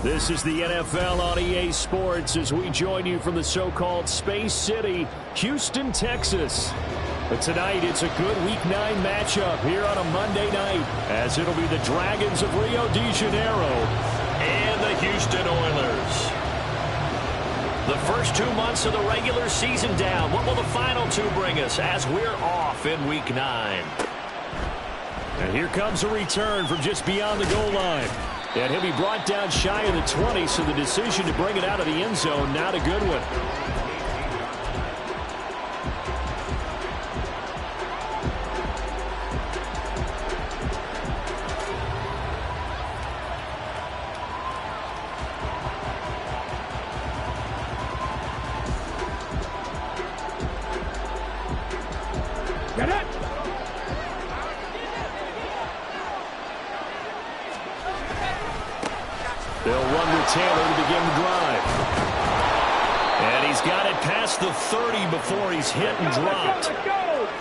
This is the NFL on EA Sports as we join you from the so-called Space City, Houston, Texas. But tonight, it's a good Week 9 matchup here on a Monday night, as it'll be the Dragons of Rio de Janeiro and the Houston Oilers. The first 2 months of the regular season down. What will the final two bring us as we're off in Week 9? And here comes a return from just beyond the goal line. And he'll be brought down shy of the 20, so the decision to bring it out of the end zone, not a good one. Get it! They'll run with Taylor to begin the drive. And he's got it past the 30 before he's hit and dropped.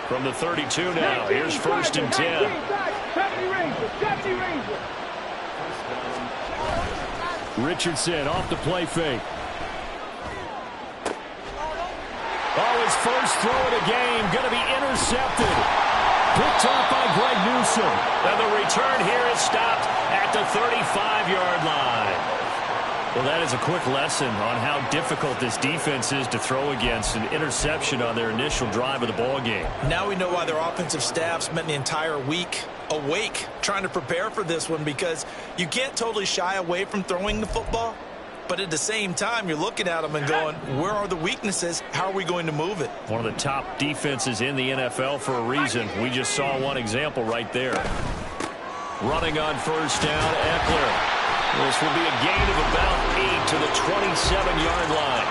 From the 32 now, here's 1st and 10. Richardson off the play fake. Oh, his first throw of the game going to be intercepted. Picked off by Greg Newsome. And the return here is stopped at the 35-yard line. Well, that is a quick lesson on how difficult this defense is to throw against. An interception on their initial drive of the ball game. Now we know why their offensive staff spent the entire week awake trying to prepare for this one, because you can't totally shy away from throwing the football. But at the same time, you're looking at them and going, where are the weaknesses? How are we going to move it? One of the top defenses in the NFL for a reason. We just saw one example right there. Running on 1st down, Ekeler. This will be a gain of about 8 to the 27-yard line.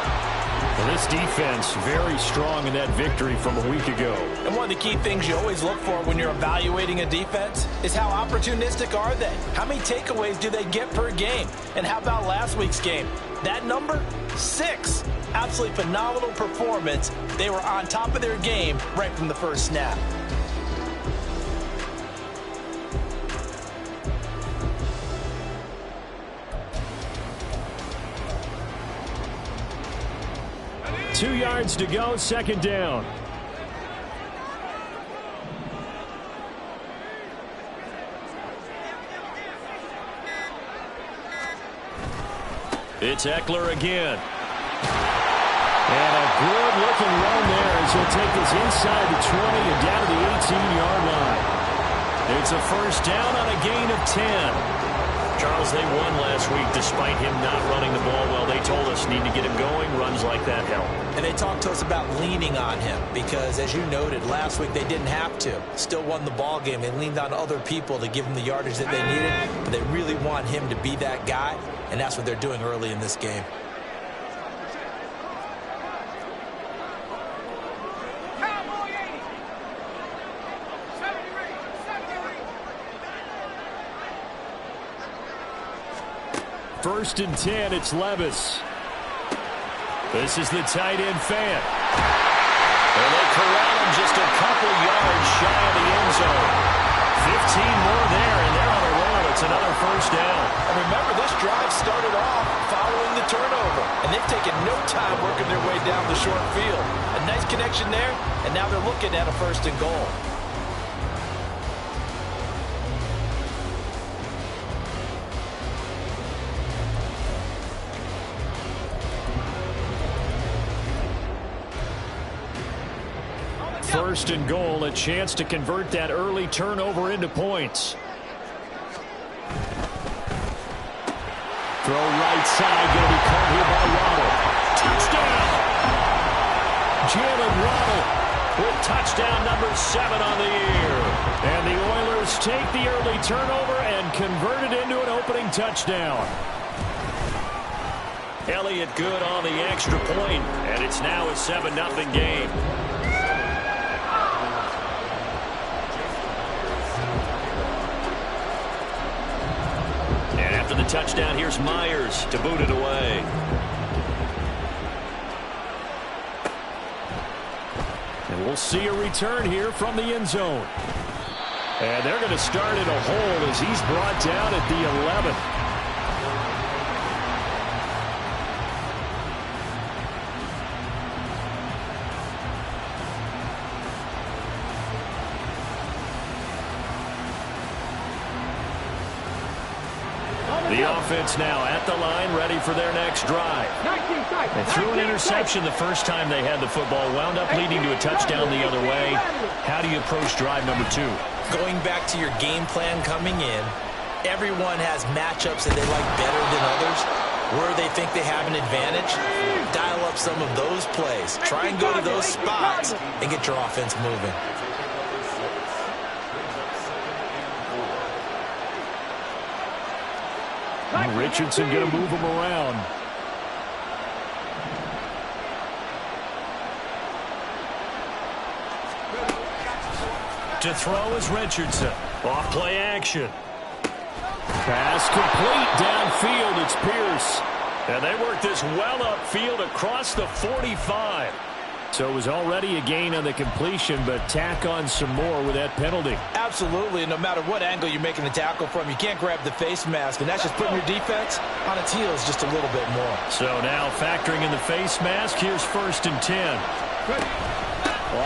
Well, this defense very strong in that victory from a week ago. And one of the key things you always look for when you're evaluating a defense is how opportunistic are they? How many takeaways do they get per game? And how about last week's game? That number? 6. Absolutely phenomenal performance. They were on top of their game right from the first snap. Two yards to go, 2nd down. It's Ekeler again. And a good-looking run there as he'll take this inside the 20 and down to the 18-yard line. It's a 1st down on a gain of 10. Charles, they won last week despite him not running the ball well. They told us need to get him going. Runs like that help. And they talked to us about leaning on him because, as you noted, last week they didn't have to. Still won the ball game. They leaned on other people to give them the yardage that they needed. But they really want him to be that guy, and that's what they're doing early in this game. First and 10, it's Levis. This is the tight end Fant. And they corral him just a couple yards shy of the end zone. 15 more there, and they're on a roll. It's another 1st down. And remember, this drive started off following the turnover, and they've taken no time working their way down the short field. A nice connection there, and now they're looking at a 1st and goal. First and goal, a chance to convert that early turnover into points. Throw right side, going to be caught here by Waddle. Touchdown! Jalen Waddle with touchdown number 7 on the year. And the Oilers take the early turnover and convert it into an opening touchdown. Elliott good on the extra point, and it's now a 7-0 game. After the touchdown, here's Myers to boot it away. And we'll see a return here from the end zone. And they're going to start in a hole as he's brought down at the 11th. The offense now at the line, ready for their next drive. They threw an interception the first time they had the football, wound up leading to a touchdown the other way. How do you approach drive number 2? Going back to your game plan coming in, everyone has matchups that they like better than others. Where they think they have an advantage, dial up some of those plays. Try and go to those spots and get your offense moving. Richardson going to move him around. To throw is Richardson. Off play action. Pass complete downfield. It's Pierce. And they work this well upfield across the 45. So it was already a gain on the completion, but tack on some more with that penalty. Absolutely, and no matter what angle you're making the tackle from, you can't grab the face mask, and that's just putting your defense on its heels just a little bit more. So now factoring in the face mask, here's 1st and 10.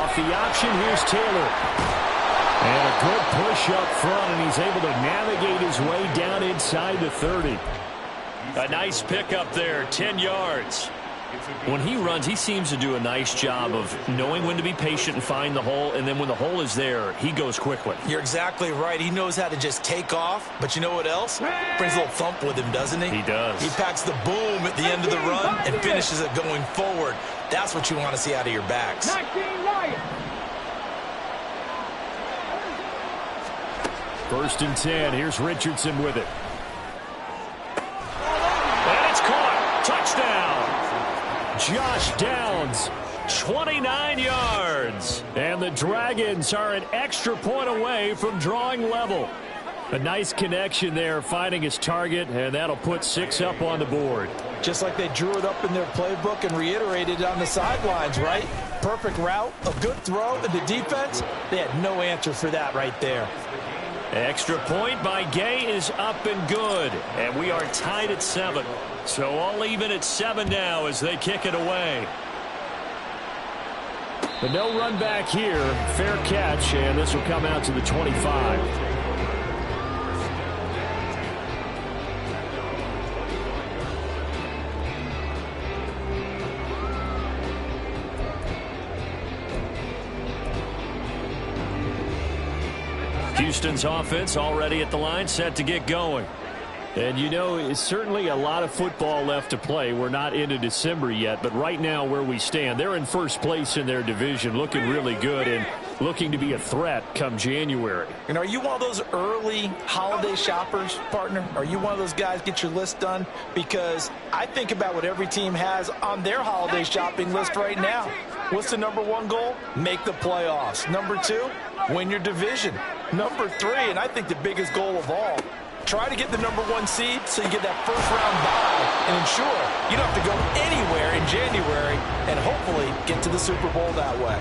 Off the option, here's Taylor. And a good push up front, and he's able to navigate his way down inside the 30. A nice pickup there, 10 yards. When he runs, he seems to do a nice job of knowing when to be patient and find the hole, and then when the hole is there, he goes quickly. You're exactly right. He knows how to just take off, but you know what else? Brings a little thump with him, doesn't he? He does. He packs the boom at the end of the run and finishes it going forward. That's what you want to see out of your backs. 1st and 10. Here's Richardson with it. And it's caught. Touchdown. Josh Downs, 29 yards. And the Dragons are an extra point away from drawing level. A nice connection there, finding his target, and that'll put 6 up on the board. Just like they drew it up in their playbook and reiterated it on the sidelines, right? Perfect route, a good throw, and the defense, they had no answer for that right there. Extra point by Gay is up and good. And we are tied at 7. So all even at 7 now as they kick it away. But no run back here. Fair catch, and this will come out to the 25. Houston's offense already at the line, set to get going. And you know, it's certainly a lot of football left to play. We're not into December yet, but right now where we stand, they're in first place in their division, looking really good and looking to be a threat come January. And are you one of those early holiday shoppers, partner? Are you one of those guys get your list done? Because I think about what every team has on their holiday shopping list right now. What's the #1 goal? Make the playoffs. #2, win your division. #3, and I think the biggest goal of all, try to get the #1 seed so you get that first-round bye and ensure you don't have to go anywhere in January and hopefully get to the Super Bowl that way.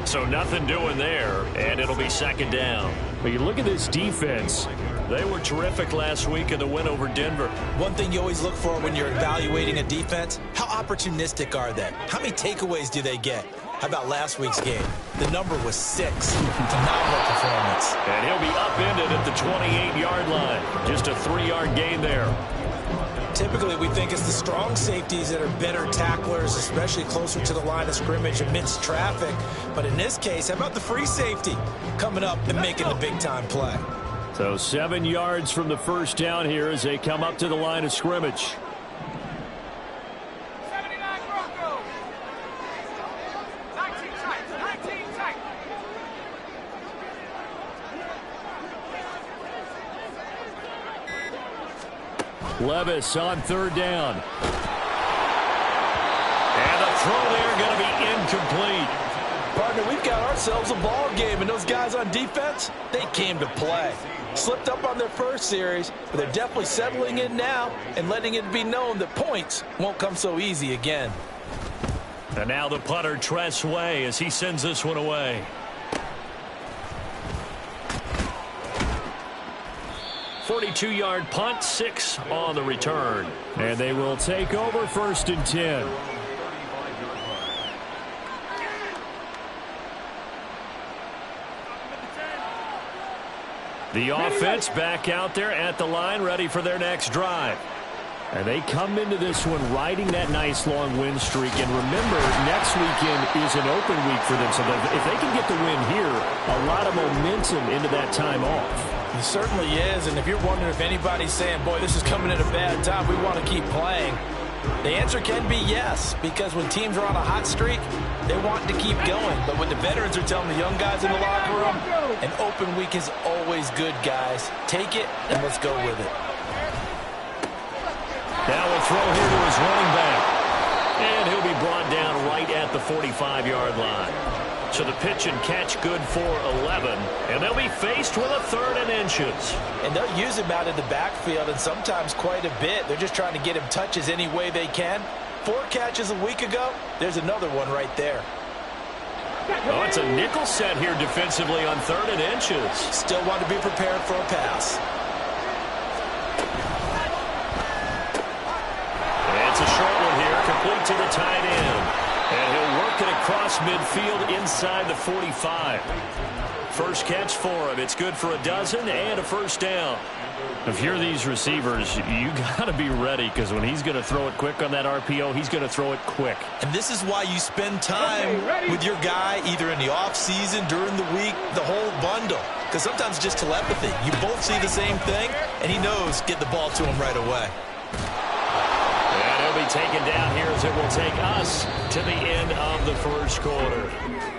So nothing doing there, and it'll be 2nd down. But you look at this defense. They were terrific last week in the win over Denver. One thing you always look for when you're evaluating a defense, how opportunistic are they? How many takeaways do they get? How about last week's game? The number was 6. Phenomenal performance. And he'll be upended at the 28-yard line. Just a 3-yard gain there. Typically, we think it's the strong safeties that are better tacklers, especially closer to the line of scrimmage amidst traffic. But in this case, how about the free safety coming up and making the big-time play? So 7 yards from the first down here as they come up to the line of scrimmage. Levis on 3rd down. And the throw there going to be incomplete. Partner, we've got ourselves a ball game, and those guys on defense, they came to play. Slipped up on their first series, but they're definitely settling in now and letting it be known that points won't come so easy again. And now the punter, Tress Way, as he sends this one away. .42-yard punt, 6 on the return. And they will take over 1st and 10. The offense back out there at the line, ready for their next drive. And they come into this one riding that nice long win streak. And remember, next weekend is an open week for them. So if they can get the win here, a lot of momentum into that time off. It certainly is. And if you're wondering if anybody's saying, boy, this is coming at a bad time, we want to keep playing, the answer can be yes. Because when teams are on a hot streak, they want to keep going. But when the veterans are telling the young guys in the locker room, an open week is always good, guys. Take it and let's go with it. Now a throw here to his running back. And he'll be brought down right at the 45-yard line. So the pitch and catch good for 11. And they'll be faced with a 3rd and inches. And they'll use him out in the backfield, and sometimes quite a bit. They're just trying to get him touches any way they can. 4 catches a week ago. There's another one right there. Oh, it's a nickel set here defensively on 3rd and inches. Still want to be prepared for a pass. It's a short one here, complete to the tight end. And he'll work it across midfield inside the 45. First catch for him. It's good for a dozen and a first down. If you're these receivers, you got to be ready, because when he's going to throw it quick on that RPO, he's going to throw it quick. And this is why you spend time with your guy either in the offseason, during the week, the whole bundle. Because sometimes just telepathy. You both see the same thing, and he knows get the ball to him right away. And he'll be taken down here as it will take us to the end of the first quarter.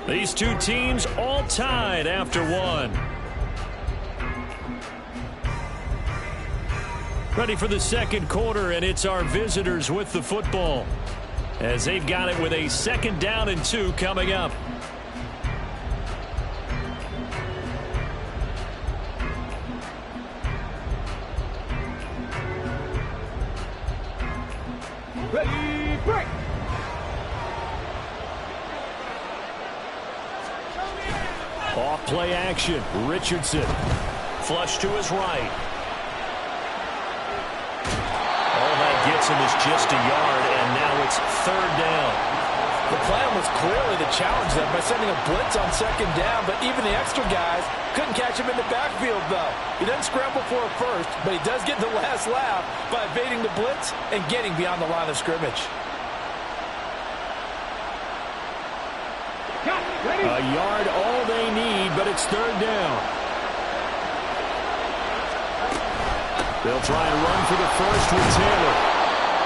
These two teams all tied after one. Ready for the second quarter, and it's our visitors with the football, as they've got it with a 2nd down and 2 coming up. Ready, break. Off play action. Richardson. Flush to his right. All that gets him is just a yard, and now it's 3rd down. The plan was clearly to challenge them by sending a blitz on 2nd down, but even the extra guys couldn't catch him in the backfield, though. He doesn't scramble for a first, but he does get the last laugh by evading the blitz and getting beyond the line of scrimmage. A yard all they need, but it's 3rd down. They'll try and run for the first with Taylor.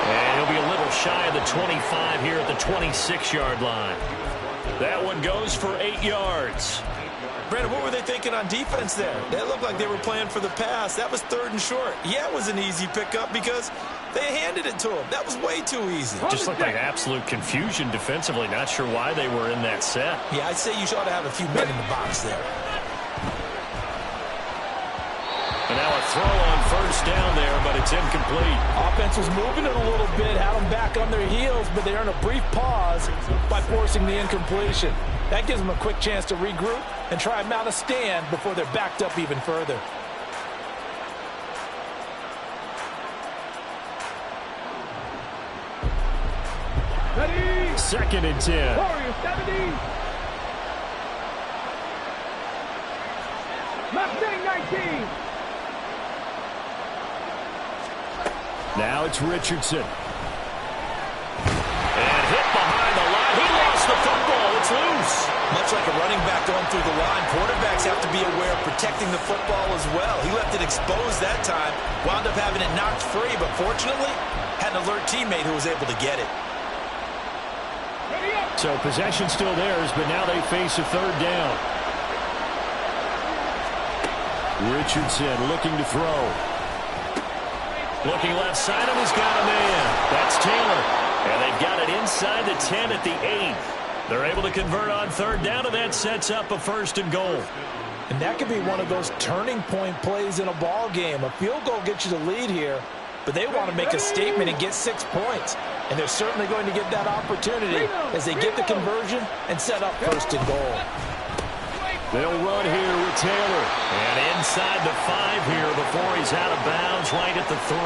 And he'll be a little shy of the 25 here at the 26-yard line. That one goes for 8 yards. Brandon, what were they thinking on defense there? That looked like they were playing for the pass. That was 3rd and short. Yeah, it was an easy pickup because they handed it to him. That was way too easy. Just looked like absolute confusion defensively. Not sure why they were in that set. Yeah, I'd say you ought to have a few men in the box there. And now a throw on 1st down there, but it's incomplete. Offense was moving it a little bit, had them back on their heels, but they earn a brief pause by forcing the incompletion. That gives them a quick chance to regroup and try and mount a stand before they're backed up even further. Ready. 2nd and 10. Warriors 70. Mustang 19. Now it's Richardson. And hit behind the line. He lost the football. It's loose. Much like a running back going through the line, quarterbacks have to be aware of protecting the football as well. He left it exposed that time, wound up having it knocked free, but fortunately, had an alert teammate who was able to get it. So possession still theirs, but now they face a 3rd down. Richardson looking to throw. Looking left side of he's got a man. That's Taylor. And they've got it inside the 10 at the 8. They're able to convert on 3rd down, and that sets up a 1st and goal. And that could be one of those turning point plays in a ball game. A field goal gets you the lead here, but they want to make a statement and get 6 points. And they're certainly going to get that opportunity as they get the conversion and set up 1st and goal. They'll run here with Taylor. And inside the 5 here before he's out of bounds right at the 3.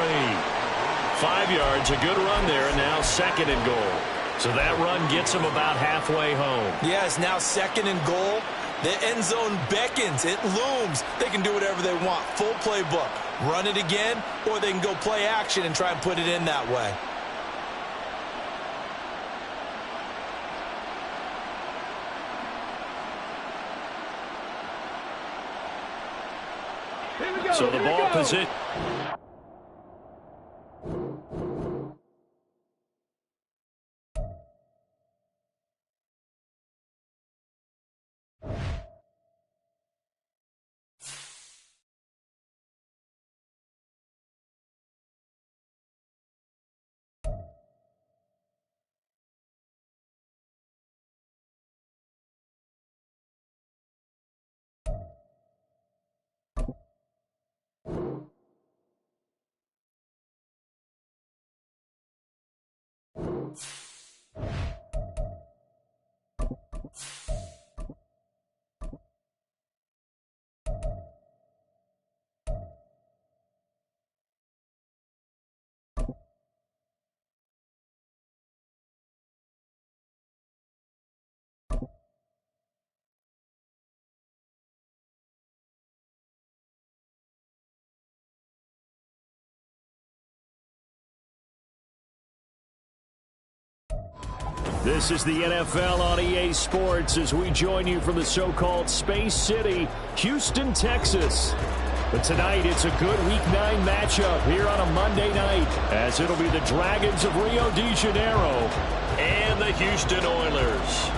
5 yards, a good run there, and now 2nd and goal. So that run gets him about halfway home. Yeah, it's now 2nd and goal. The end zone beckons. It looms. They can do whatever they want. Full playbook. Run it again, or they can go play action and try and put it in that way. Here we go. So the ball position. This is the NFL on EA Sports as we join you from the so-called Space City, Houston, Texas. But tonight, it's a good Week 9 matchup here on a Monday night, as it'll be the Dragons of Rio de Janeiro and the Houston Oilers.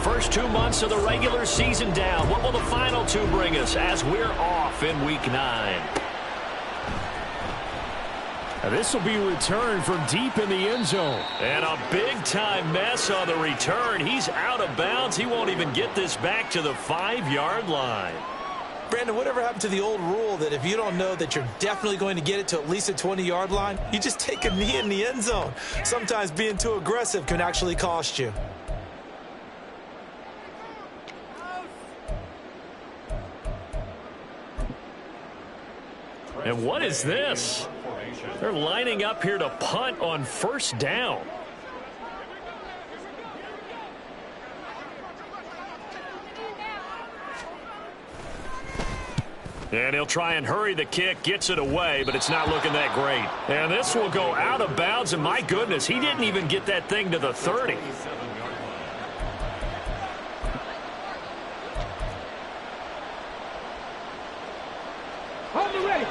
First 2 months of the regular season down. What will the final 2 bring us as we're off in Week 9? Now this will be returned from deep in the end zone. And a big-time mess on the return. He's out of bounds. He won't even get this back to the 5-yard line. Brandon, whatever happened to the old rule that if you don't know that you're definitely going to get it to at least a 20-yard line, you just take a knee in the end zone. Sometimes being too aggressive can actually cost you. And what is this? They're lining up here to punt on first down. And he'll try and hurry the kick, gets it away, but it's not looking that great. And this will go out of bounds, and my goodness, he didn't even get that thing to the 30. On the ready.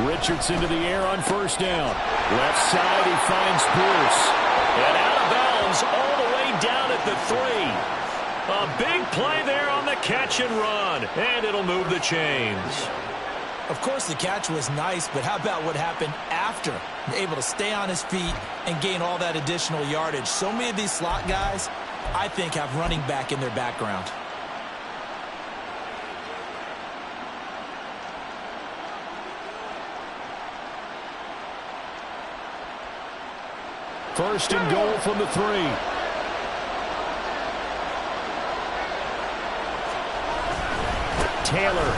Richardson to the air on first down. Left side, he finds Pierce. And out of bounds all the way down at the 3. A big play there on the catch and run. And it'll move the chains. Of course, the catch was nice, but how about what happened after? Able to stay on his feet and gain all that additional yardage. So many of these slot guys, I think, have running back in their background. First and goal from the 3. Taylor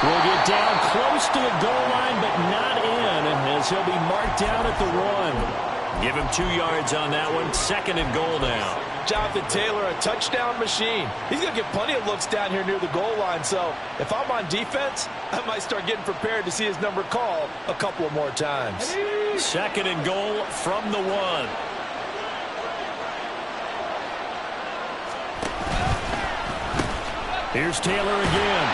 will get down close to the goal line, but not in, as he'll be marked down at the 1. Give him 2 yards on that one. Second and goal now. Jonathan Taylor, a touchdown machine. He's going to get plenty of looks down here near the goal line. So if I'm on defense, I might start getting prepared to see his number called a couple of more times. Second and goal from the 1. Here's Taylor again.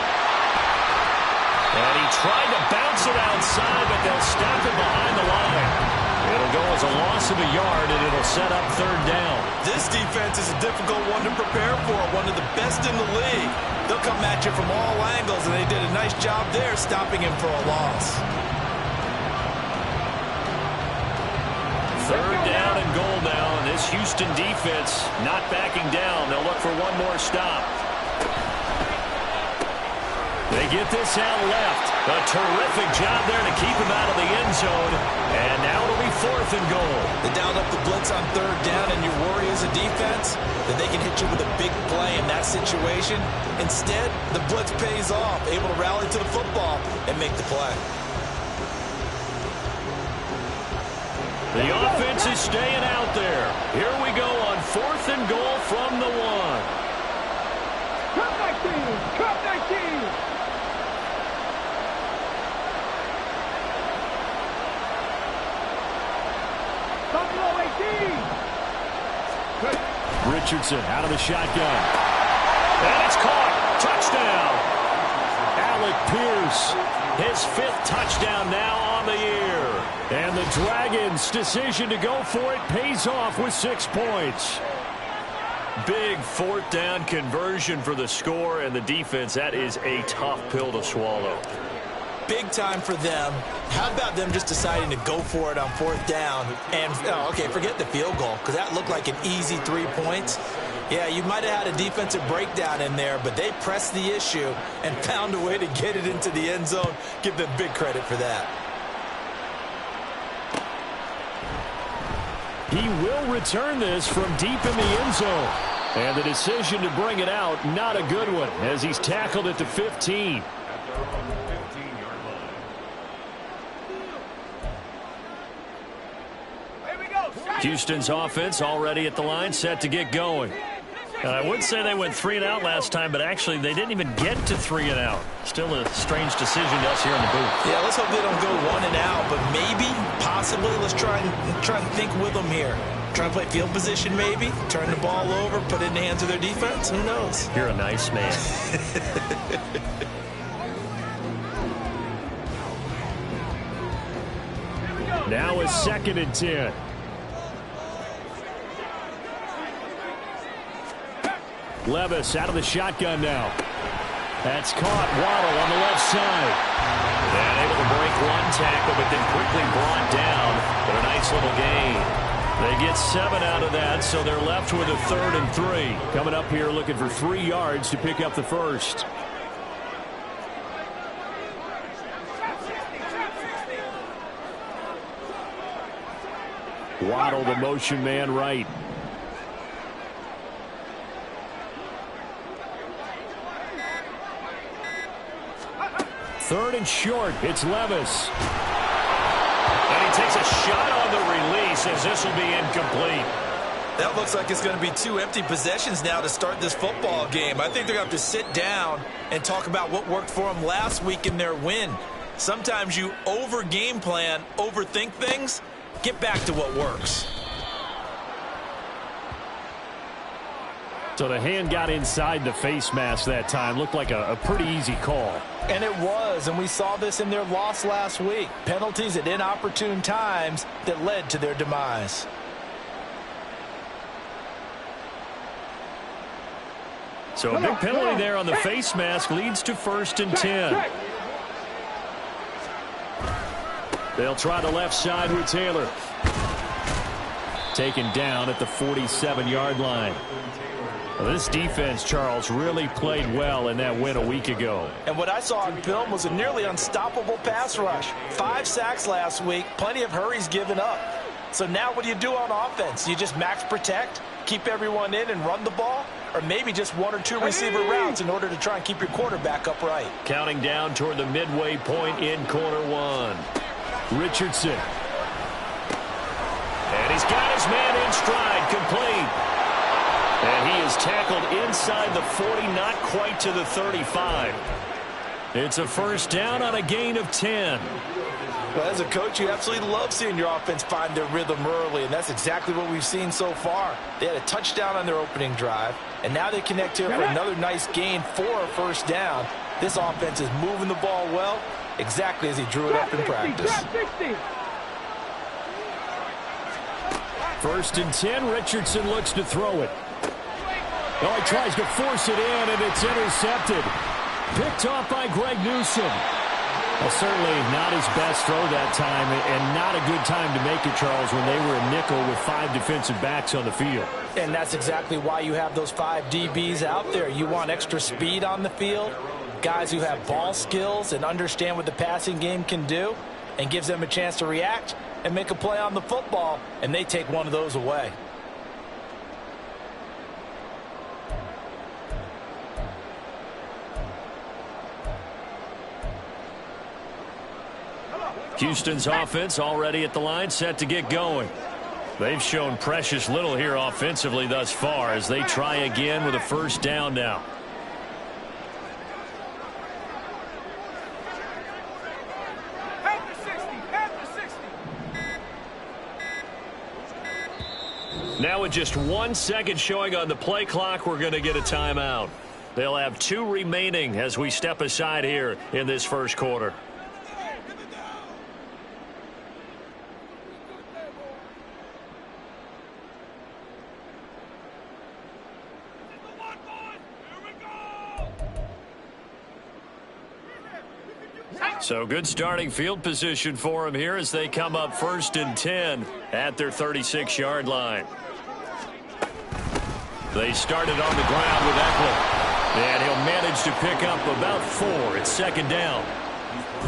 And he tried to bounce it outside, but they'll stop it behind the line. It'll go as a loss of a yard, and it'll set up third down. This defense is a difficult one to prepare for, one of the best in the league. They'll come at you from all angles, and they did a nice job there stopping him for a loss. Third down and goal now, and this Houston defense not backing down. They'll look for one more stop. They get this out left. A terrific job there to keep him out of the end zone. And now it'll be 4th and goal. They dialed up the blitz on 3rd down, and you worry as a defense that they can hit you with a big play in that situation. Instead, the blitz pays off, able to rally to the football and make the play. The offense is staying out there. Here we go on 4th and goal from the 1. Cut 19! Cut 19! Richardson out of the shotgun. And it's caught. Touchdown. Alec Pierce, his 5th touchdown now on the year. And the Dragons' decision to go for it pays off with 6 points. Big 4th down conversion for the score, and the defense, that is a tough pill to swallow. Big time for them. How about them just deciding to go for it on 4th down? And, okay, forget the field goal, because that looked like an easy 3 points. Yeah, you might have had a defensive breakdown in there, but they pressed the issue and found a way to get it into the end zone. Give them big credit for that. He will return this from deep in the end zone. And the decision to bring it out, not a good one, as he's tackled at the 15. Houston's offense already at the line, set to get going. And I would say they went 3 and out last time, but actually they didn't even get to 3 and out. Still a strange decision to us here in the booth. Yeah, let's hope they don't go 1 and out, but maybe, possibly, let's try and think with them here. Try and play field position maybe, turn the ball over, put it in the hands of their defense. Who knows? You're a nice man. Now a 2nd and 10. Levis out of the shotgun now. That's caught. Waddle on the left side. And able to break 1 tackle, but then quickly brought down. But a nice little gain. They get 7 out of that, so they're left with a 3rd and 3. Coming up here looking for 3 yards to pick up the first. Waddle, the motion man right. 3rd and short. It's Levis. And he takes a shot on the release as this will be incomplete. That looks like it's going to be 2 empty possessions now to start this football game. I think they're going to have to sit down and talk about what worked for them last week in their win. Sometimes you over-game plan, overthink things. Get back to what works. So the hand got inside the face mask that time. Looked like a pretty easy call. And it was, and we saw this in their loss last week. Penalties at inopportune times that led to their demise. So a big penalty there on the face mask leads to 1st and 10. They'll try the left side with Taylor. Taken down at the 47-yard line. Well, this defense, Charles, really played well in that win a week ago. And what I saw on film was a nearly unstoppable pass rush. 5 sacks last week, plenty of hurries given up. So now what do you do on offense? You just max protect, keep everyone in and run the ball? Or maybe just 1 or 2 receiver routes in order to try and keep your quarterback upright? Counting down toward the midway point in quarter 1. Richardson. And he's got his man in stride, complete. And he is tackled inside the 40, not quite to the 35. It's a 1st down on a gain of 10. Well, as a coach, you absolutely love seeing your offense find their rhythm early, and that's exactly what we've seen so far. They had a touchdown on their opening drive, and now they connect here for another nice gain for a 1st down. This offense is moving the ball well, exactly as he drew it up in practice. 1st and 10, Richardson looks to throw it. Oh, he tries to force it in, and it's intercepted. Picked off by Greg Newsome. Well, certainly not his best throw that time, and not a good time to make it, Charles, when they were a nickel with 5 defensive backs on the field. And that's exactly why you have those 5 DBs out there. You want extra speed on the field, guys who have ball skills and understand what the passing game can do, and gives them a chance to react and make a play on the football, and they take one of those away. Houston's offense already at the line, set to get going. They've shown precious little here offensively thus far as they try again with a first down now. Now with just 1 second showing on the play clock, we're going to get a timeout. They'll have 2 remaining as we step aside here in this first quarter. So good starting field position for them here as they come up 1st and 10 at their 36-yard line. They started on the ground with Eckler, and he'll manage to pick up about 4. It's 2nd down.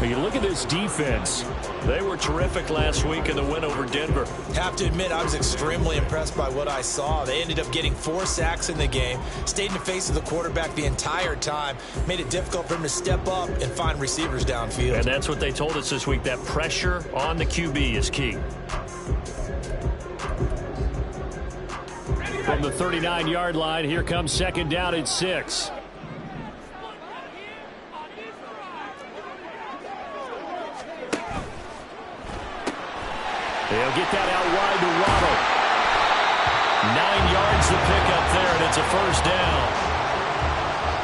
When you look at this defense, they were terrific last week in the win over Denver. Have to admit, I was extremely impressed by what I saw. They ended up getting 4 sacks in the game, stayed in the face of the quarterback the entire time, made it difficult for him to step up and find receivers downfield. And that's what they told us this week, that pressure on the QB is key. From the 39-yard line, here comes 2nd down and 6. They'll get that out wide to Waddle. 9 yards to pick up there, and it's a first down.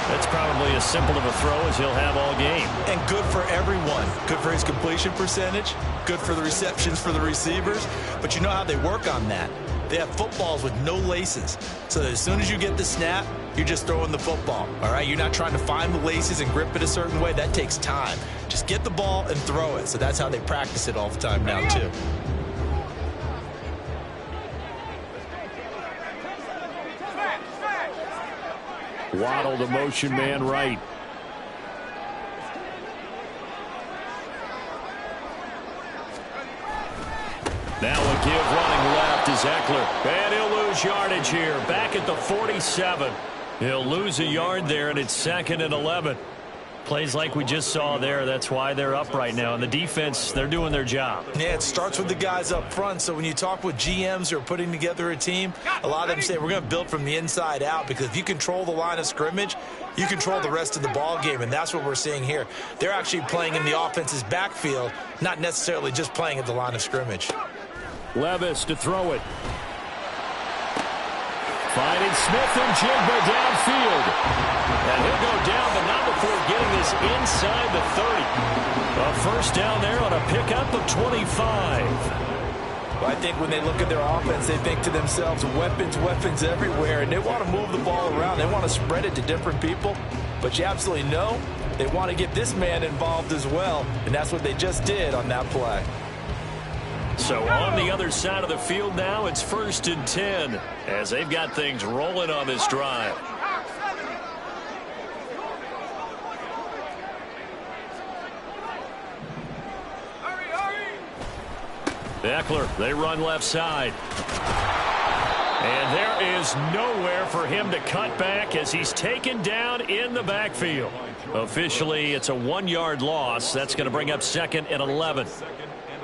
That's probably as simple of a throw as he'll have all game. And good for everyone. Good for his completion percentage. Good for the receptions for the receivers. But you know how they work on that. They have footballs with no laces. So that as soon as you get the snap, you're just throwing the football. All right? You're not trying to find the laces and grip it a certain way. That takes time. Just get the ball and throw it. So that's how they practice it all the time now, too. Waddle, the motion man right. Now a give running left is Eckler. And he'll lose yardage here. Back at the 47. He'll lose a yard there, and it's 2nd and 11. Plays like we just saw there. That's why they're up right now. And the defense, they're doing their job. Yeah, it starts with the guys up front. So when you talk with GMs who are putting together a team, a lot of them say we're going to build from the inside out, because if you control the line of scrimmage, you control the rest of the ball game, and that's what we're seeing here. They're actually playing in the offense's backfield, not necessarily just playing at the line of scrimmage. Levis to throw it. Finding Smith and Jigba downfield. And he'll go down, but not before getting this inside the 30. A first down there on a pickup of 25. Well, I think when they look at their offense, they think to themselves, weapons, weapons everywhere, and they want to move the ball around. They want to spread it to different people, but you absolutely know they want to get this man involved as well, and that's what they just did on that play. So on the other side of the field now, it's 1st and 10 as they've got things rolling on this drive. Eckler, they run left side. And there is nowhere for him to cut back as he's taken down in the backfield. Officially, it's a 1-yard loss. That's going to bring up 2nd and 11.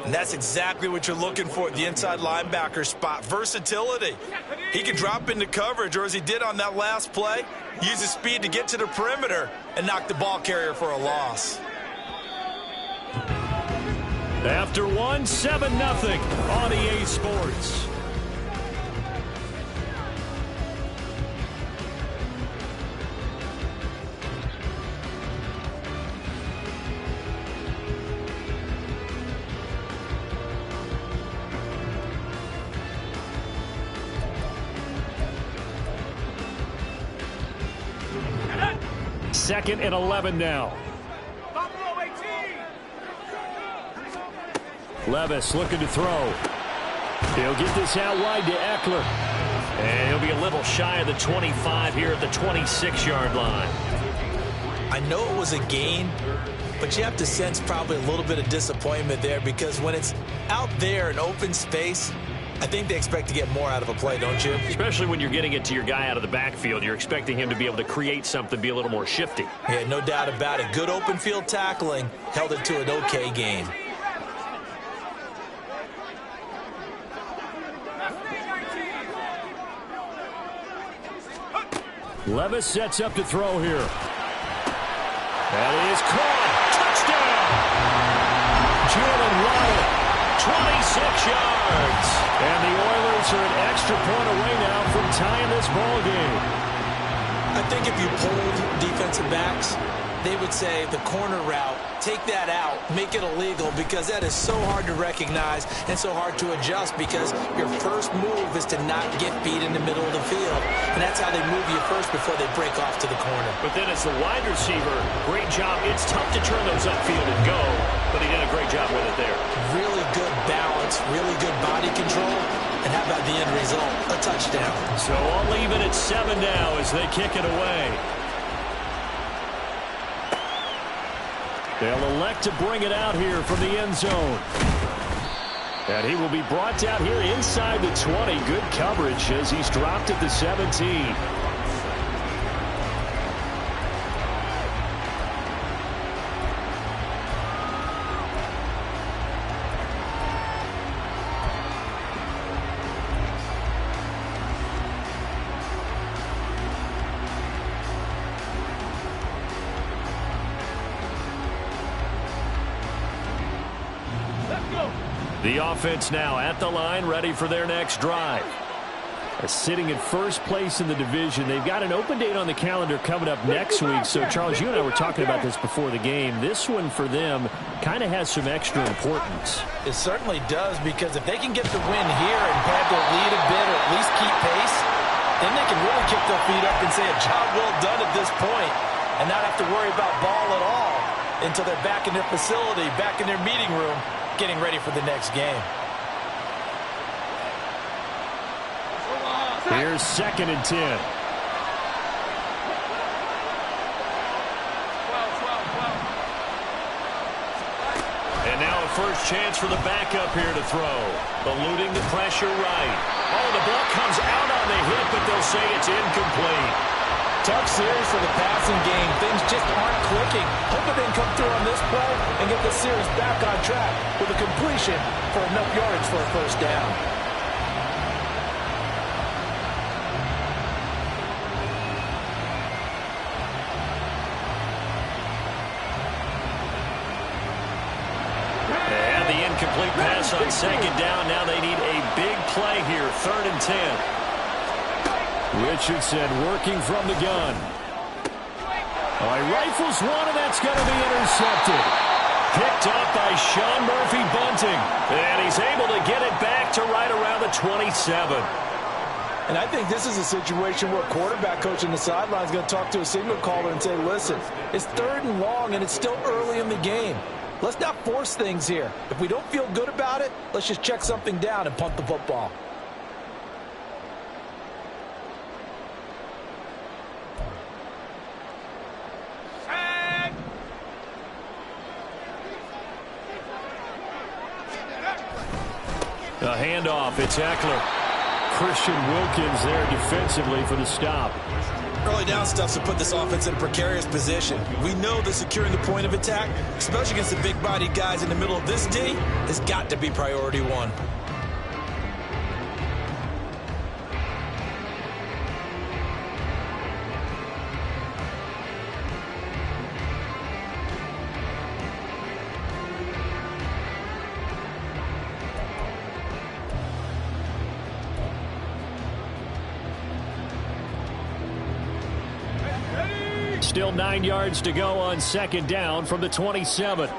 And that's exactly what you're looking for at the inside linebacker spot. Versatility. He can drop into coverage, or as he did on that last play, use his speed to get to the perimeter and knock the ball carrier for a loss. After 1, 7-0 on EA Sports. Second and 11 now. Levis looking to throw. He'll get this out wide to Eckler. And he'll be a little shy of the 25 here at the 26-yard line. I know it was a gain, but you have to sense probably a little bit of disappointment there, because when it's out there in open space, I think they expect to get more out of a play, don't you? Especially when you're getting it to your guy out of the backfield. You're expecting him to be able to create something, be a little more shifty. Yeah, no doubt about it. Good open field tackling held it to an okay game. Levis sets up to throw here. That is caught. Touchdown! Jalen Waddle, 26 yards. And the Oilers are an extra point away now from tying this ball game. I think if you polled defensive backs, they would say the corner route, take that out, make it illegal, because that is so hard to recognize and so hard to adjust, because your first move is to not get beat in the middle of the field. And that's how they move you first before they break off to the corner. But then as the wide receiver, great job. It's tough to turn those upfield and go, but he did a great job with it there. Really good balance, really good body control. And how about the end result? A touchdown. So I'll leave it at 7 now as they kick it away. They'll elect to bring it out here from the end zone. And he will be brought down here inside the 20. Good coverage as he's dropped at the 17. The offense now at the line, ready for their next drive. Sitting in first place in the division. They've got an open date on the calendar coming up next week. So, Charles, you and I were talking about this before the game. This one for them kind of has some extra importance. It certainly does, because if they can get the win here and pad their lead a bit, or at least keep pace, then they can really kick their feet up and say a job well done at this point and not have to worry about ball at all until they're back in their facility, back in their meeting room, getting ready for the next game. Here's 2nd and 10. And now a first chance for the backup here to throw. Eluding the pressure right. Oh, the ball comes out on the hit, but they'll say it's incomplete. Tough series for the passing game. Things just aren't clicking. Hoping they can come through on this play and get the series back on track with a completion for enough yardage for a first down. And the incomplete pass on 2nd down. Now they need a big play here. 3rd and 10. Richardson working from the gun. Oh, he rifles one, and that's going to be intercepted. Picked up by Sean Murphy-Bunting. And he's able to get it back to right around the 27. And I think this is a situation where quarterback coach on the sideline is going to talk to a signal caller and say, listen, it's 3rd and long, and it's still early in the game. Let's not force things here. If we don't feel good about it, let's just check something down and punt the football. A handoff. It's Eckler. Christian Wilkins there defensively for the stop. Early down stuff to put this offense in a precarious position. We know that securing the point of attack, especially against the big-bodied guys in the middle of this D, has got to be priority one. Still 9 yards to go on 2nd down from the 27.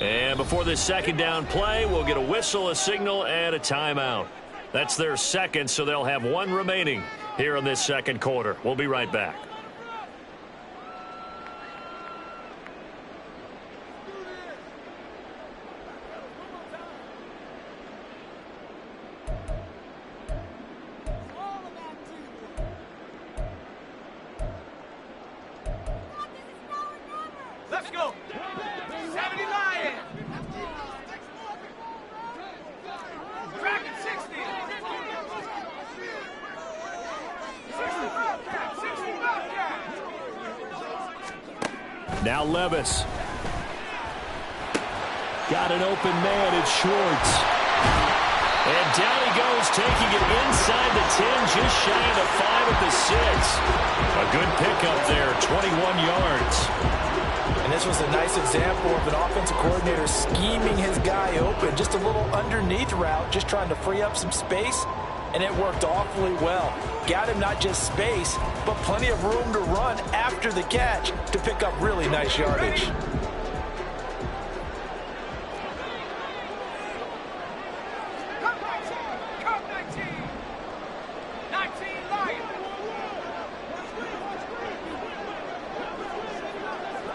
And before this 2nd down play, we'll get a whistle, a signal, and a timeout. That's their 2nd, so they'll have 1 remaining here in this 2nd quarter. We'll be right back. Now Levis. Got an open man. It's Schwartz. And down he goes, taking it inside the 10, just shy of the 5 at the 6. A good pickup there, 21 yards. And this was a nice example of an offensive coordinator scheming his guy open. Just a little underneath route, just trying to free up some space, and it worked awfully well. Got him not just space, but plenty of room to run after the catch to pick up really nice yardage.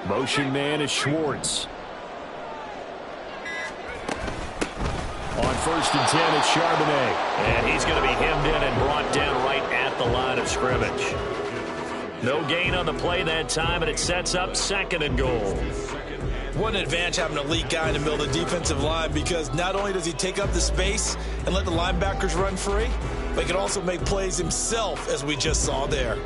Motion man is Schwartz. On 1st and 10, it's Charbonnet. And he's going to be hemmed in and brought down right at the line of scrimmage. No gain on the play that time, and it sets up 2nd and goal. What an advantage having an elite guy in the middle of the defensive line, because not only does he take up the space and let the linebackers run free, but he can also make plays himself, as we just saw there.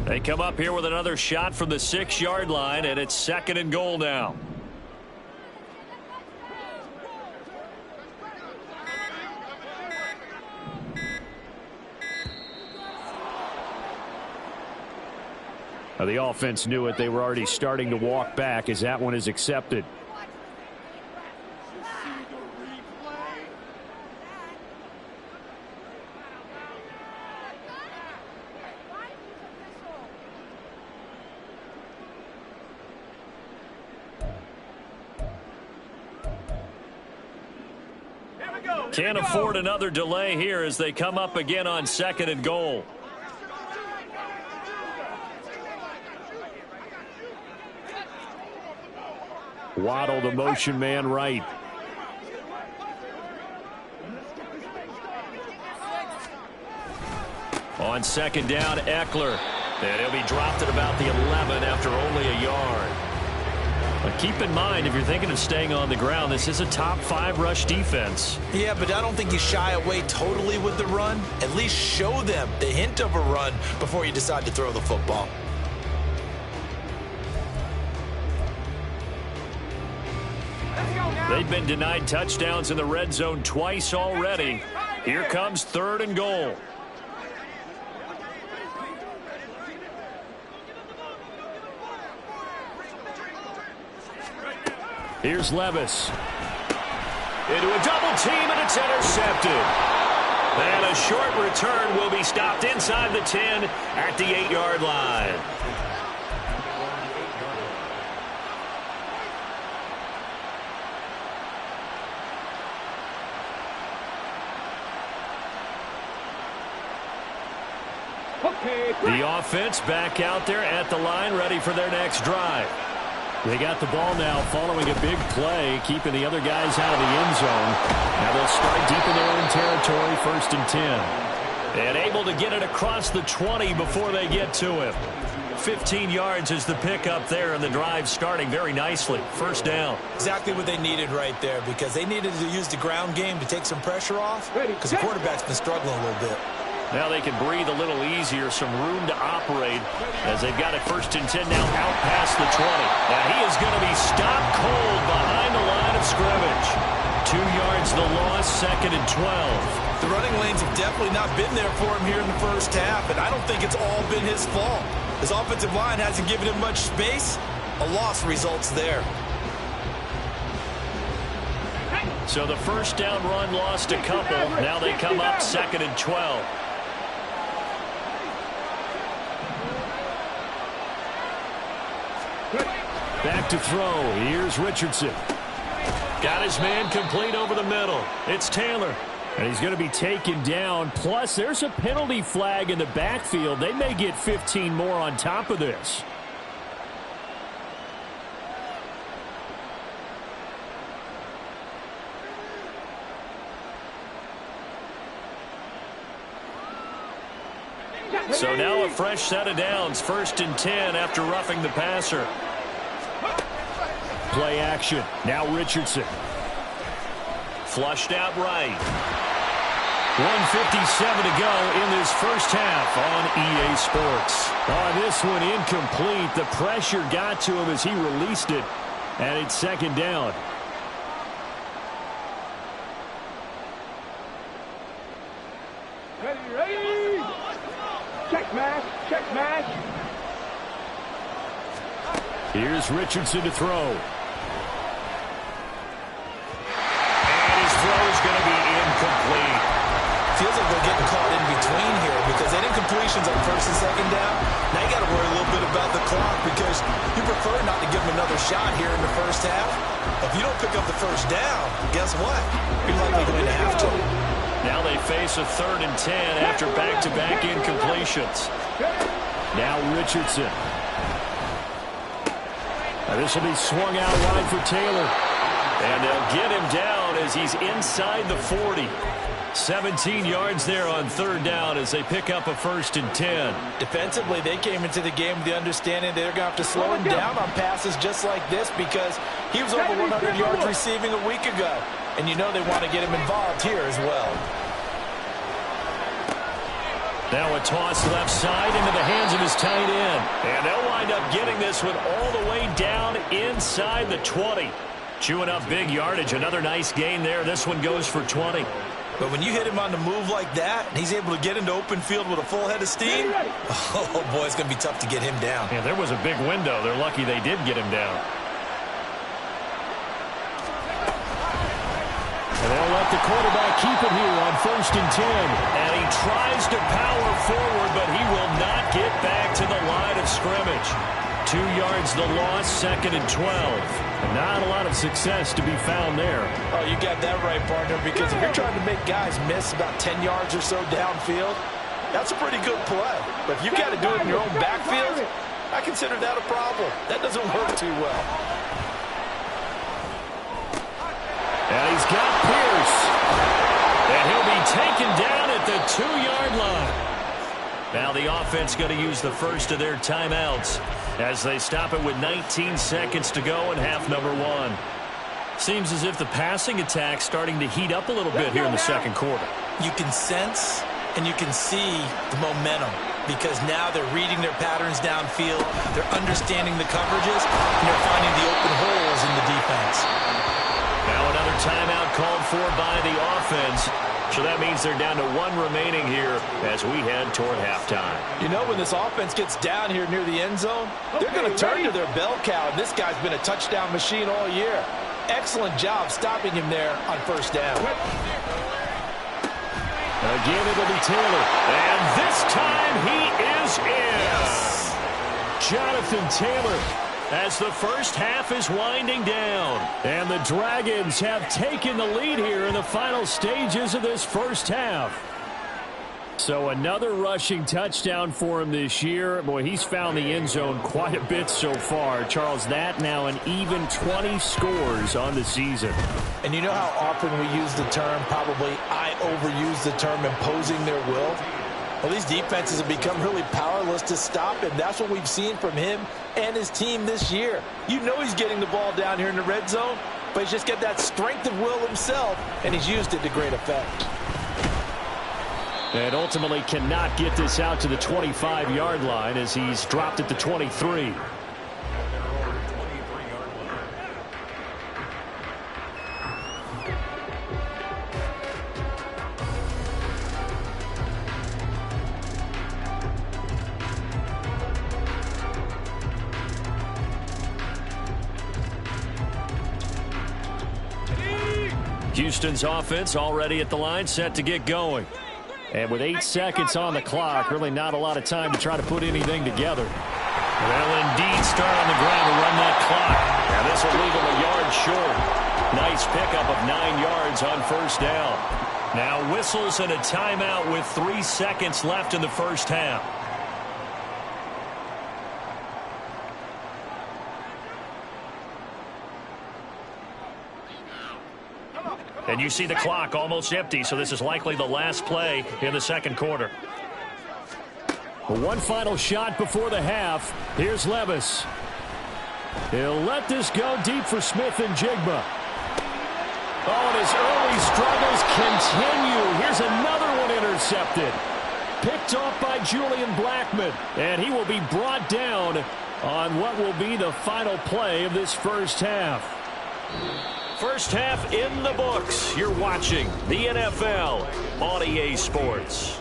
They come up here with another shot from the 6-yard line, and it's 2nd and goal now. The offense knew it. They were already starting to walk back as that one is accepted. Can't afford another delay here as they come up again on 2nd and goal. Waddle, the motion man, right. On 2nd down, Eckler. And he'll be dropped at about the 11 after only a yard. But keep in mind, if you're thinking of staying on the ground, this is a top 5 rush defense. Yeah, but I don't think you shy away totally with the run. At least show them the hint of a run before you decide to throw the football. They've been denied touchdowns in the red zone twice already. Here comes 3rd and goal. Here's Levis. Into a double team, and it's intercepted. And a short return will be stopped inside the 10 at the 8-yard line. The offense back out there at the line, ready for their next drive. They got the ball now following a big play, keeping the other guys out of the end zone. Now they'll start deep in their own territory, 1st and 10. And able to get it across the 20 before they get to him. 15 yards is the pickup there, and the drive starting very nicely. 1st down. Exactly what they needed right there, because they needed to use the ground game to take some pressure off, because the quarterback's been struggling a little bit. Now they can breathe a little easier, some room to operate as they've got it 1st and 10 now out past the 20. Now he is going to be stopped cold behind the line of scrimmage. 2 yards the loss, 2nd and 12. The running lanes have definitely not been there for him here in the first half, and I don't think it's all been his fault. His offensive line hasn't given him much space. A loss results there. So the 1st down run lost a couple. Now they come up 2nd and 12. Back to throw. Here's Richardson. Got his man complete over the middle. It's Taylor. And he's going to be taken down. Plus, there's a penalty flag in the backfield. They may get 15 more on top of this. So now a fresh set of downs, 1st and 10 after roughing the passer. Play action. Now Richardson. Flushed out right. 1:57 to go in this first half on EA Sports. On this one, incomplete. The pressure got to him as he released it, and it's 2nd down. Ready. Check match. Here's Richardson to throw. And his throw is going to be incomplete. Feels like they're getting caught in between here because they didn't completions on 1st and 2nd down. Now you got to worry a little bit about the clock because you prefer not to give them another shot here in the first half. If you don't pick up the 1st down, guess what? You're likely going to have to. Now they face a 3rd and 10 after back-to-back incompletions. Now Richardson. This will be swung out wide for Taylor. And they'll get him down as he's inside the 40. 17 yards there on 3rd down as they pick up a 1st and 10. Defensively, they came into the game with the understanding they're going to have to slow him down on passes just like this because he was over 100 yards receiving a week ago. And you know they want to get him involved here as well. Now a toss left side into the hands of his tight end. And they'll wind up getting this one all the way down inside the 20. Chewing up big yardage. Another nice gain there. This one goes for 20. But when you hit him on the move like that, and he's able to get into open field with a full head of steam, oh, boy, it's going to be tough to get him down. Yeah, there was a big window. They're lucky they did get him down. And they'll let the quarterback keep it here on 1st and 10. And he tries to power forward, but he will not get back to the line of scrimmage. 2 yards the loss, 2nd and 12. And not a lot of success to be found there. Oh, you got that right, partner, because if you're trying to make guys miss about 10 yards or so downfield, that's a pretty good play. But if you've got to do it in your own backfield, I consider that a problem. That doesn't work too well. And he's got Pierce. And he'll be taken down at the 2-yard line. Now the offense going to use the first of their timeouts as they stop it with 19 seconds to go in half number 1. Seems as if the passing attack's starting to heat up a little bit here in the 2nd quarter. You can sense and you can see the momentum because now they're reading their patterns downfield, they're understanding the coverages, and they're finding the open holes in the defense. Now another timeout called for by the offense. So that means they're down to 1 remaining here as we head toward halftime. You know, when this offense gets down here near the end zone, they're going to turn to their bell cow. And this guy's been a touchdown machine all year. Excellent job stopping him there on 1st down. Again, it'll be Taylor. And this time he is in. Yes. Jonathan Taylor, as the first half is winding down. And the Dragons have taken the lead here in the final stages of this first half. So another rushing touchdown for him this year. Boy, he's found the end zone quite a bit so far. Charles, that now an even 20 scores on the season. And you know how often we use the term, probably I overuse the term, imposing their will? Well, these defenses have become really powerless to stop him. That's what we've seen from him and his team this year. You know he's getting the ball down here in the red zone, but he's just got that strength of will himself, and he's used it to great effect. And ultimately cannot get this out to the 25-yard line as he's dropped at the 23. Houston's offense already at the line, set to get going. And with 8 seconds on the clock, really not a lot of time to try to put anything together. They'll indeed start on the ground to run that clock. And this will leave them a yard short. Nice pickup of 9 yards on 1st down. Now whistles and a timeout with 3 seconds left in the first half. And you see the clock almost empty, so this is likely the last play in the 2nd quarter. One final shot before the half. Here's Levis. He'll let this go deep for Smith and Jigba. Oh, and his early struggles continue. Here's another one intercepted. Picked off by Julian Blackmon. And he will be brought down on what will be the final play of this first half. First half in the books. You're watching the NFL on EA Sports.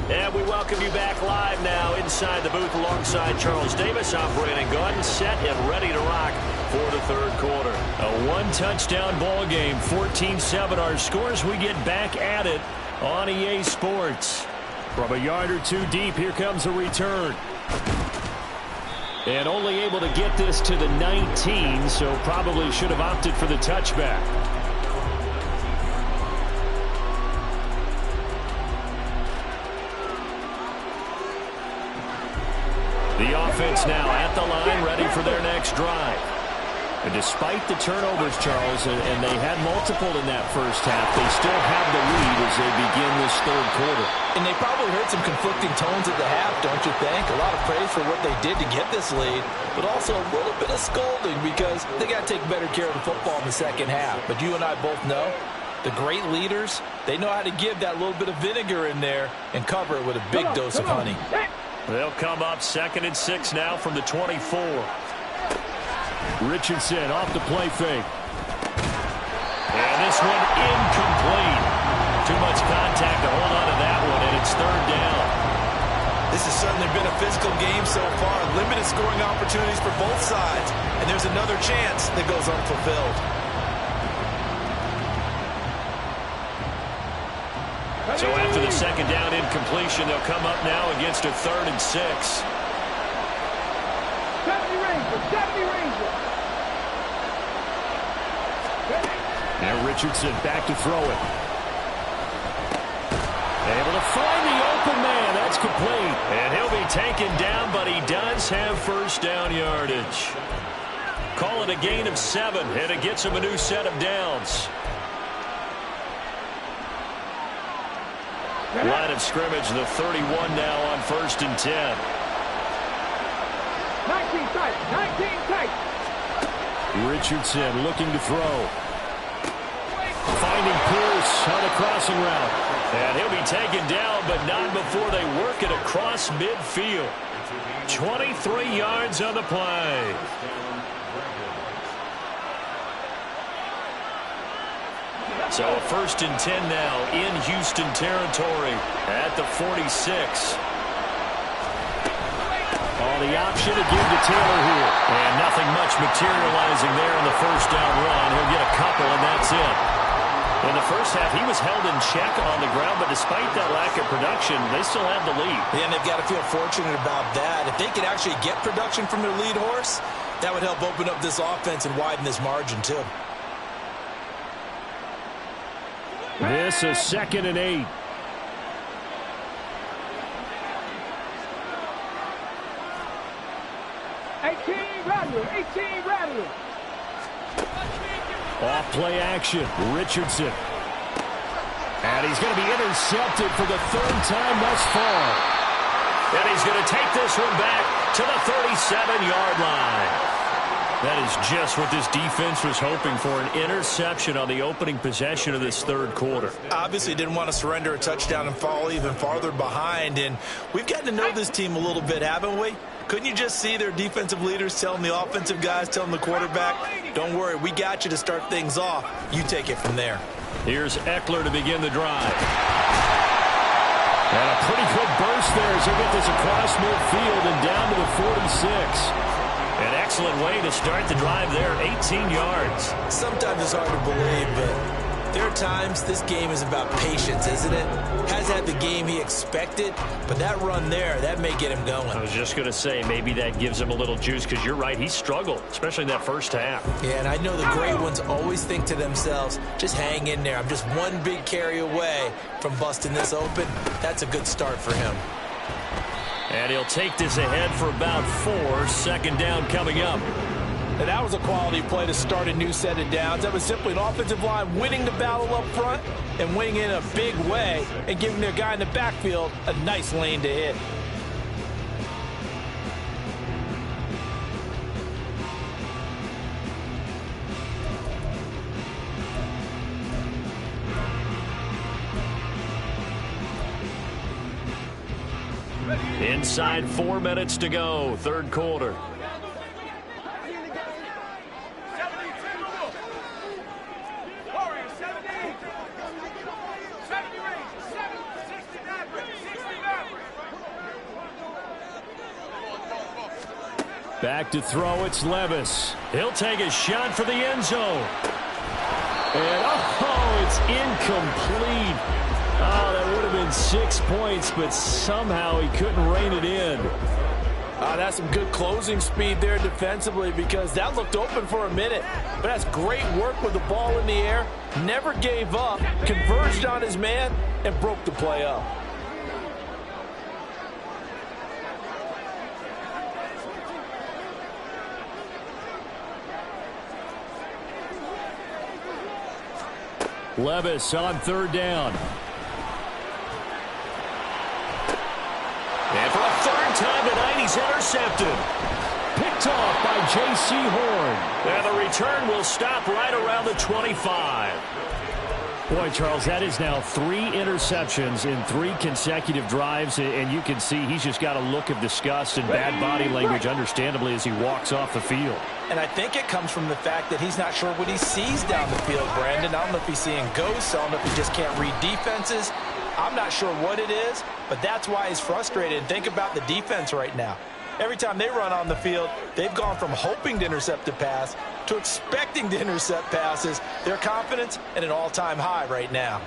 And we welcome you back live now inside the booth alongside Charles Davis. I'm Brandon Gaudin, set and ready to rock for the third quarter. A one-touchdown ball game, 14-7 our scores. We get back at it on EA Sports. From a yard or two deep, here comes a return. And only able to get this to the 19, so probably should have opted for the touchback. The offense now at the line, ready for their next drive. And despite the turnovers, Charles, and they had multiple in that first half, they still have the lead as they begin this third quarter. And they probably heard some conflicting tones at the half, don't you think? A lot of praise for what they did to get this lead, but also a little bit of scolding because they got to take better care of the football in the second half. But you and I both know the great leaders, they know how to give that little bit of vinegar in there and cover it with a big dose of honey. They'll come up 2nd and 6 now from the 24. Richardson off the play fake. And this one incomplete. Too much contact to hold on to that one, and it's third down. This has certainly been a physical game so far. Limited scoring opportunities for both sides. And there's another chance that goes unfulfilled. So after the second down incompletion, they'll come up now against a 3rd and 6. 70 Rangers. And Richardson back to throw it. Able to find the open man. That's complete. And he'll be taken down, but he does have first down yardage. Call it a gain of 7, and it gets him a new set of downs. Line of scrimmage, the 31 now on 1st and 10. 19 tight. Richardson looking to throw. Finding Pierce on a crossing route. And he'll be taken down, but not before they work it across midfield. 23 yards on the play. So a 1st and 10 now in Houston territory at the 46. Oh, the option to give to Taylor here. And nothing much materializing there in the first down run. He'll get a couple, and that's it. In the first half, he was held in check on the ground, but despite that lack of production, they still have the lead. Yeah, and they've got to feel fortunate about that. If they could actually get production from their lead horse, that would help open up this offense and widen this margin, too. This is 2nd and 8. Off play action. Richardson. And he's going to be intercepted for the 3rd time thus far. And he's going to take this one back to the 37-yard line. That is just what this defense was hoping for, an interception on the opening possession of this third quarter. Obviously didn't want to surrender a touchdown and fall even farther behind. And we've gotten to know this team a little bit, haven't we? Couldn't you just see their defensive leaders telling the offensive guys, telling the quarterback, don't worry, we got you to start things off. You take it from there. Here's Eckler to begin the drive. And a pretty good burst there as they get this across midfield and down to the 46. An excellent way to start the drive there, 18 yards. Sometimes it's hard to believe, but There are times this game is about patience, isn't it? Has had the game he expected, but that run there, that may get him going. I was just going to say, maybe that gives him a little juice, because you're right, he struggled, especially in that first half. Yeah, and I know the great ones always think to themselves, just hang in there. I'm just one big carry away from busting this open. That's a good start for him. And he'll take this ahead for about 4. Second down coming up. And that was a quality play to start a new set of downs. That was simply an offensive line winning the battle up front and winning in a big way and giving their guy in the backfield a nice lane to hit. Inside 4 minutes to go, third quarter. Back to throw, it's Levis. He'll take a shot for the end zone. And, oh, it's incomplete. Oh, that would have been 6 points, but somehow he couldn't rein it in. That's some good closing speed there defensively, because that looked open for a minute. But that's great work with the ball in the air. Never gave up, converged on his man, and broke the play up. Levis on third down. And for a third time tonight, he's intercepted. Picked off by J.C. Horn. And the return will stop right around the 25. Boy, Charles, that is now 3 interceptions in 3 consecutive drives, and you can see he's just got a look of disgust and bad body language, understandably, as he walks off the field. And I think it comes from the fact that he's not sure what he sees down the field, Brandon. I don't know if he's seeing ghosts. I don't know if he just can't read defenses. I'm not sure what it is, but that's why he's frustrated. And think about the defense right now. Every time they run on the field, they've gone from hoping to intercept a pass to expecting to intercept passes. Their confidence at an all-time high right now.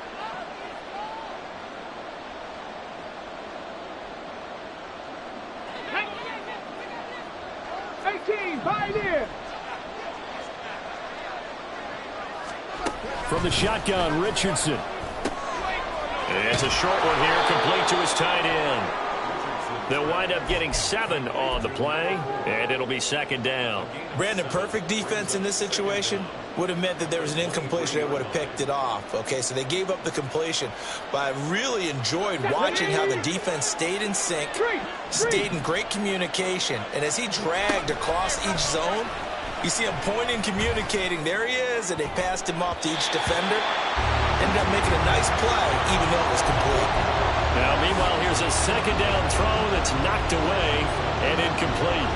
From the shotgun, Richardson. It's a short one here, complete to his tight end. They'll wind up getting 7 on the play, and it'll be second down. Brandon, perfect defense in this situation would have meant that there was an incompletion. They would have picked it off. Okay, so they gave up the completion. But I really enjoyed watching how the defense stayed in sync, stayed in great communication. And as he dragged across each zone, you see him pointing, communicating. There he is, and they passed him off to each defender. Ended up making a nice play, even though it was complete. Now, meanwhile, here's a second down throw that's knocked away and incomplete.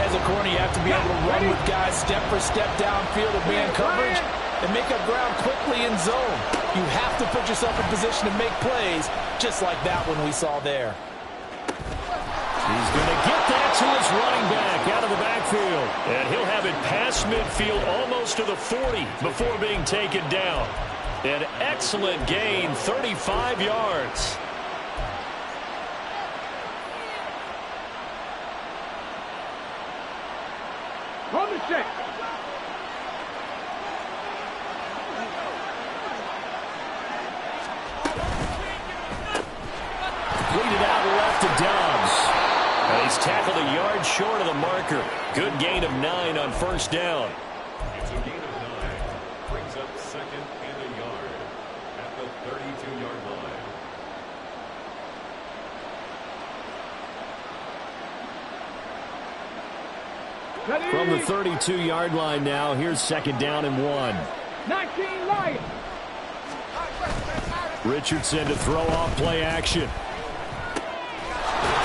As a corner, you have to be able to run with guys step for step downfield of man coverage and make up ground quickly in zone. You have to put yourself in position to make plays, just like that one we saw there. He's going to get that to his running back out of the backfield. And he'll have it past midfield almost to the 40 before being taken down. An excellent gain, 35 yards. On the check. Completed out left to Dobbs. And he's tackled a yard short of the marker. Good gain of 9 on first down. It's a gain of 9. Brings up second and a yard at the 32-yard line. From the 32-yard line now, here's second down and 1. 19 Lions. Richardson to throw off play action.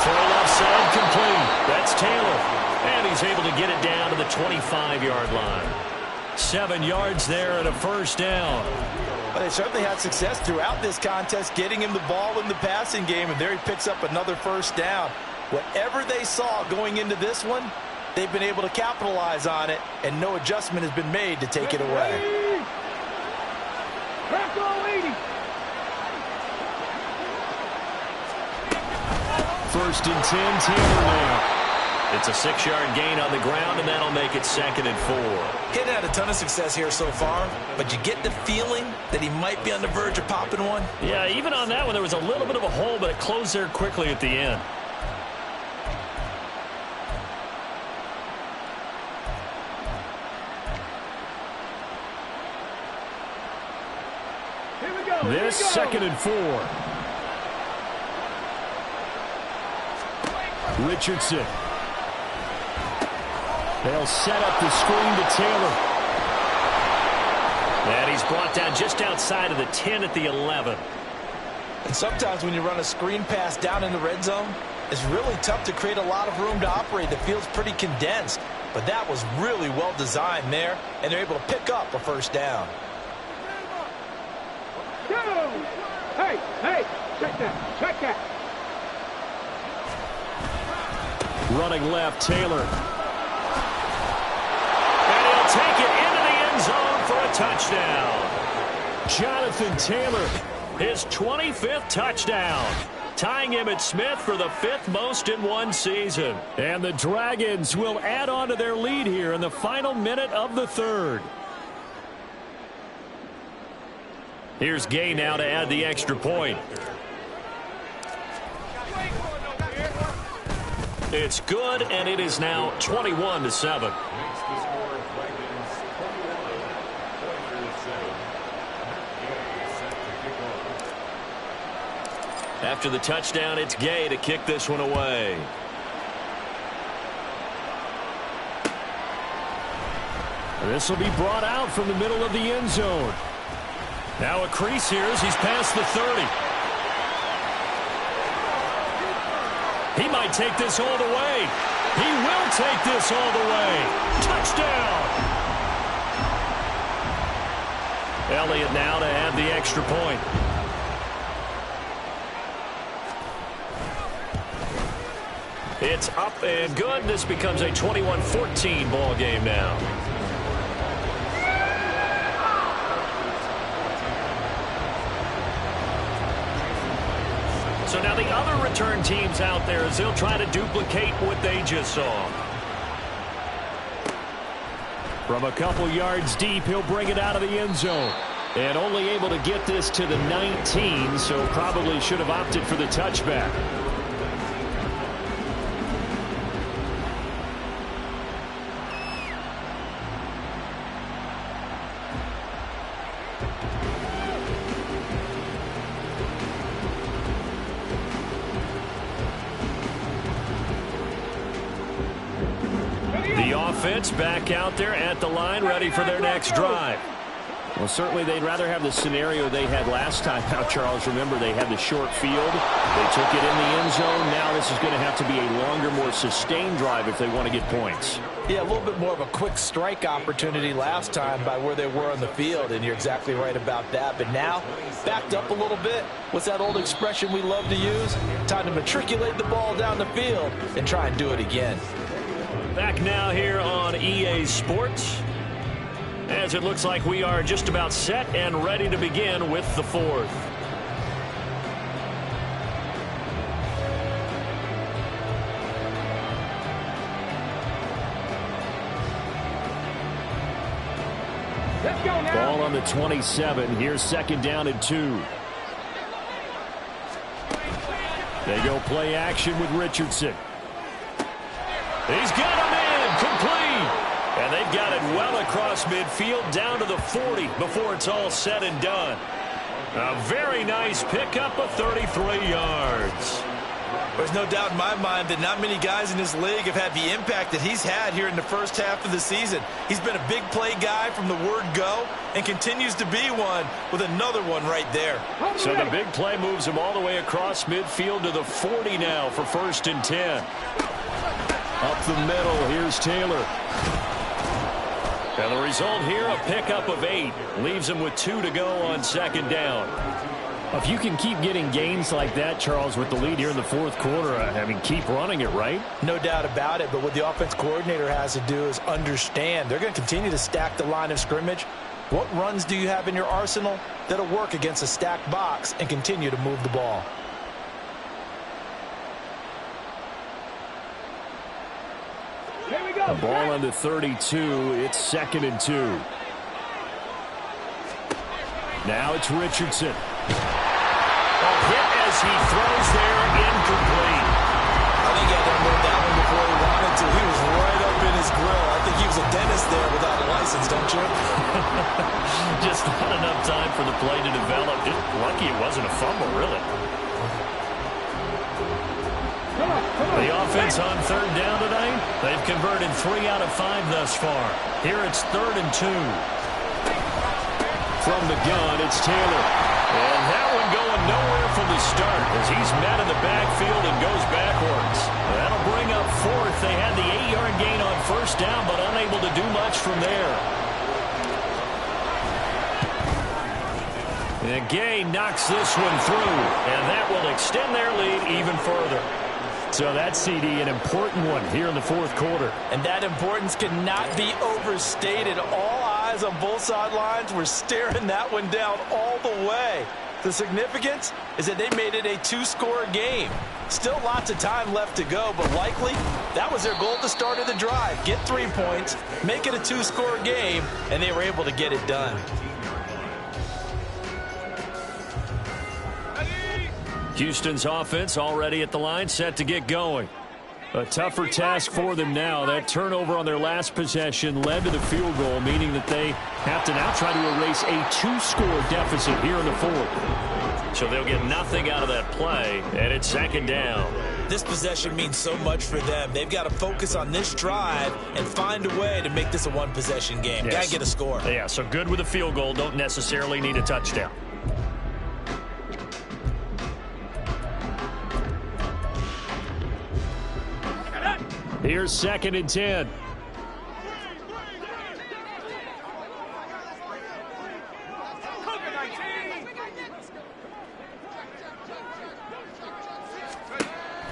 Throw left side complete. That's Taylor. And he's able to get it down to the 25-yard line. 7 yards there and a first down. Well, they certainly had success throughout this contest, getting him the ball in the passing game, and there he picks up another first down. Whatever they saw going into this one, they've been able to capitalize on it, and no adjustment has been made to take it away. First and 10, Taylor now. It's a 6-yard gain on the ground, and that'll make it 2nd and 4. He hadn't had a ton of success here so far, but you get the feeling that he might be on the verge of popping one. Yeah, even on that one, there was a little bit of a hole, but it closed there quickly at the end. Here we go. This 2nd and 4. Richardson. They'll set up the screen to Taylor. And he's brought down just outside of the 10 at the 11. And sometimes when you run a screen pass down in the red zone, it's really tough to create a lot of room to operate. The field's pretty condensed. But that was really well designed there, and they're able to pick up a first down. Go! Hey, check that. Running left, Taylor. And he'll take it into the end zone for a touchdown. Jonathan Taylor. His 25th touchdown, tying Emmitt Smith for the 5th most in one season. And the Dragons will add on to their lead here in the final minute of the 3rd. Here's Gay now to add the extra point. It's good, and it is now 21-7. Makes the score Dragons 21, Pointers 7. Gay set to kick off. After the touchdown, it's Gay to kick this one away. This will be brought out from the middle of the end zone. Now a crease here as he's past the 30. He might take this all the way. He will take this all the way. Touchdown! Elliott now to add the extra point. It's up and good. This becomes a 21-14 ball game now. So now the other return teams out there as they'll try to duplicate what they just saw. From a couple yards deep, he'll bring it out of the end zone. And only able to get this to the 19, so probably should have opted for the touchback. Offense back out there at the line, ready for their next drive. Well, certainly they'd rather have the scenario they had last time out, Charles. Remember, they had the short field. They took it in the end zone. Now this is going to have to be a longer, more sustained drive if they want to get points. Yeah, a little bit more of a quick strike opportunity last time by where they were on the field, and you're exactly right about that. But now, backed up a little bit. What's that old expression we love to use? Time to matriculate the ball down the field and try and do it again. Back now here on EA Sports, as it looks like we are just about set and ready to begin with the 4th. Let's go now. Ball on the 27. Here's 2nd down and 2. They go play action with Richardson. He's got him in, complete. And they've got it well across midfield down to the 40 before it's all said and done. A very nice pickup of 33 yards. There's no doubt in my mind that not many guys in this league have had the impact that he's had here in the first half of the season. He's been a big play guy from the word go and continues to be one with another one right there. So the big play moves him all the way across midfield to the 40 now for 1st and 10. Up the middle, here's Taylor. And the result here, a pickup of 8. Leaves him with 2 to go on 2nd down. If you can keep getting gains like that, Charles, with the lead here in the 4th quarter, I mean, keep running it, right? No doubt about it, but what the offense coordinator has to do is understand. They're going to continue to stack the line of scrimmage. What runs do you have in your arsenal that'll work against a stacked box and continue to move the ball? The ball on the 32. It's 2nd and 2. Now it's Richardson. A hit as he throws there, incomplete. I think he had to unload that one before he wanted to. He was right up in his grill. I think he was a dentist there without a license, don't you? Just not enough time for the play to develop. Just lucky it wasn't a fumble, really. The offense on 3rd down tonight. They've converted 3 out of 5 thus far. Here it's 3rd and 2. From the gun, it's Taylor. And that one going nowhere from the start as he's met in the backfield and goes backwards. That'll bring up 4th. They had the 8-yard gain on 1st down, but unable to do much from there. And Gay knocks this one through, and that will extend their lead even further. So that CD, an important one here in the 4th quarter. And that importance cannot be overstated. All eyes on both sidelines were staring that one down all the way. The significance is that they made it a 2-score game. Still lots of time left to go, but likely that was their goal at the start of the drive. Get 3 points, make it a 2-score game, and they were able to get it done. Houston's offense already at the line, set to get going. A tougher task for them now. That turnover on their last possession led to the field goal, meaning that they have to now try to erase a 2-score deficit here in the 4th. So they'll get nothing out of that play, and it's 2nd down. This possession means so much for them. They've got to focus on this drive and find a way to make this a 1-possession game. Yes. Got to get a score. Yeah, so good with a field goal. Don't necessarily need a touchdown. Here's 2nd and 10.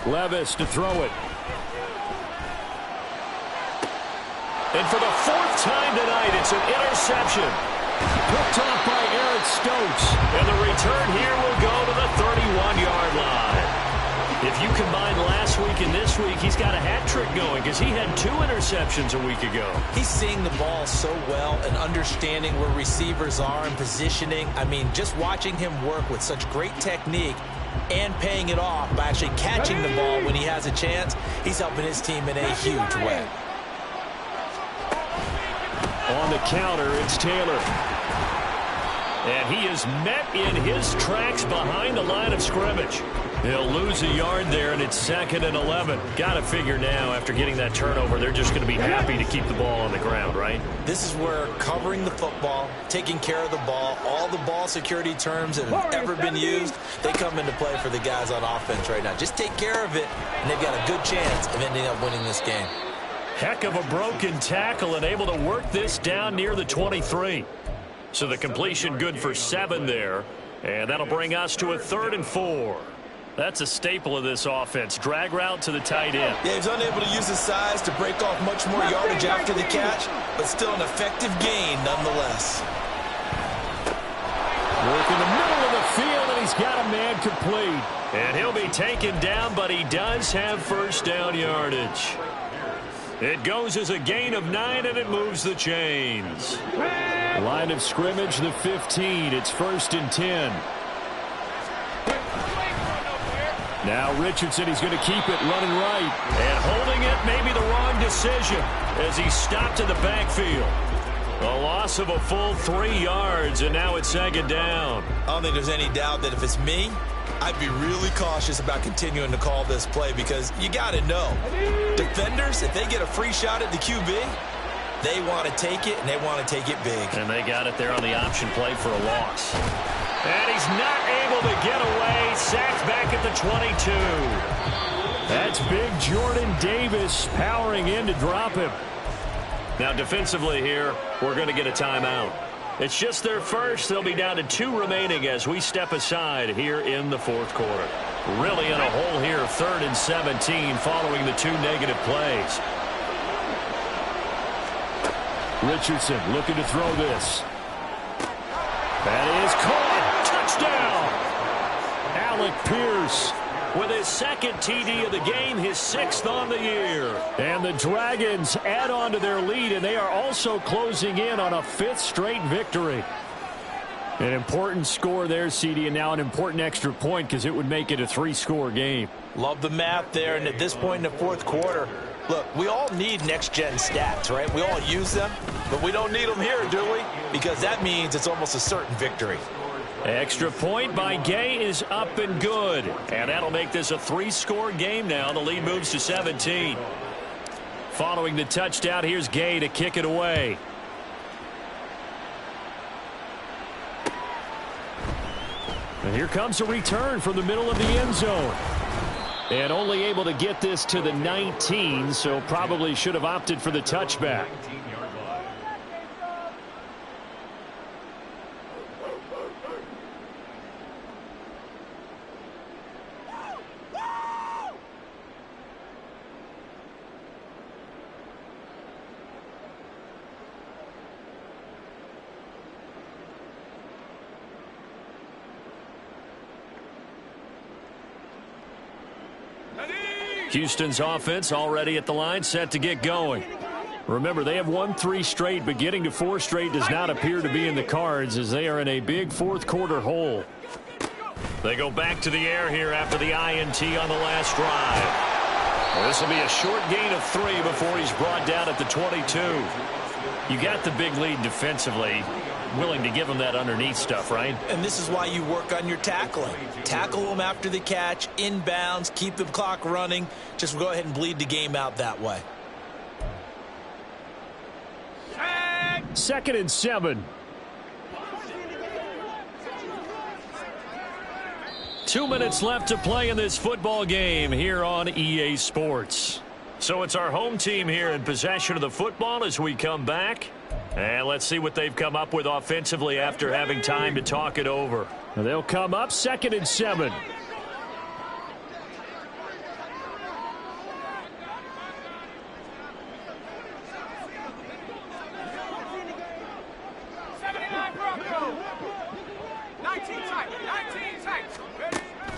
Levis to throw it. And for the 4th time tonight, it's an interception. Picked off by Eric Stokes. And the return here will go to the 31-yard line. If you combine last week and this week, he's got a hat trick going because he had 2 interceptions a week ago. He's seeing the ball so well and understanding where receivers are and positioning. I mean, just watching him work with such great technique and paying it off by actually catching the ball when he has a chance, he's helping his team in a huge way. On the counter, it's Taylor. And he is met in his tracks behind the line of scrimmage. He'll lose a yard there, and it's 2nd and 11. Got to figure now, after getting that turnover, they're just going to be happy to keep the ball on the ground, right? This is where covering the football, taking care of the ball, all the ball security terms that have ever been used, they come into play for the guys on offense right now. Just take care of it, and they've got a good chance of ending up winning this game. Heck of a broken tackle and able to work this down near the 23. So the completion good for 7 there, and that'll bring us to a 3rd and 4. That's a staple of this offense. Drag route to the tight end. Yeah, he's unable to use his size to break off much more yardage after the catch, but still an effective gain nonetheless. Work in the middle of the field, and he's got a man complete. And he'll be taken down, but he does have 1st down yardage. It goes as a gain of 9, and it moves the chains. Line of scrimmage, the 15. It's 1st and 10. Now Richardson, he's going to keep it running right. And holding it may be the wrong decision as he stopped in the backfield. A loss of a full 3 yards, and now it's 2nd down. I don't think there's any doubt that if it's me, I'd be really cautious about continuing to call this play because you got to know, defenders, if they get a free shot at the QB, they want to take it, and they want to take it big. And they got it there on the option play for a loss. And he's not able to get away. Sacked back at the 22. That's big Jordan Davis powering in to drop him. Now defensively here, we're going to get a timeout. It's just their first. They'll be down to 2 remaining as we step aside here in the 4th quarter. Really in a hole here, 3rd and 17 following the 2 negative plays. Richardson looking to throw this. That is caught. Touchdown. Alec Pierce with his second TD of the game, his 6th on the year. And the Dragons add on to their lead, and they are also closing in on a 5th straight victory. An important score there, CD, and now an important extra point because it would make it a 3-score game. Love the math there, and at this point in the 4th quarter, look, we all need next-gen stats, right? We all use them, but we don't need them here, do we? Because that means it's almost a certain victory. Extra point by Gay is up and good. And that'll make this a 3-score game now. The lead moves to 17. Following the touchdown, here's Gay to kick it away. And here comes a return from the middle of the end zone. And only able to get this to the 19, so probably should have opted for the touchback. Houston's offense already at the line, set to get going. Remember, they have won 3 straight, but getting to 4 straight does not appear to be in the cards as they are in a big 4th quarter hole. They go back to the air here after the INT on the last drive. Well, this will be a short gain of 3 before he's brought down at the 22. You got the big lead defensively. Willing to give them that underneath stuff, right? And this is why you work on your tackling. Tackle them after the catch, inbounds, keep the clock running. Just go ahead and bleed the game out that way. 2nd and 7. 2 minutes left to play in this football game here on EA Sports. So it's our home team here in possession of the football as we come back. And let's see what they've come up with offensively after having time to talk it over. They'll come up 2nd and 7.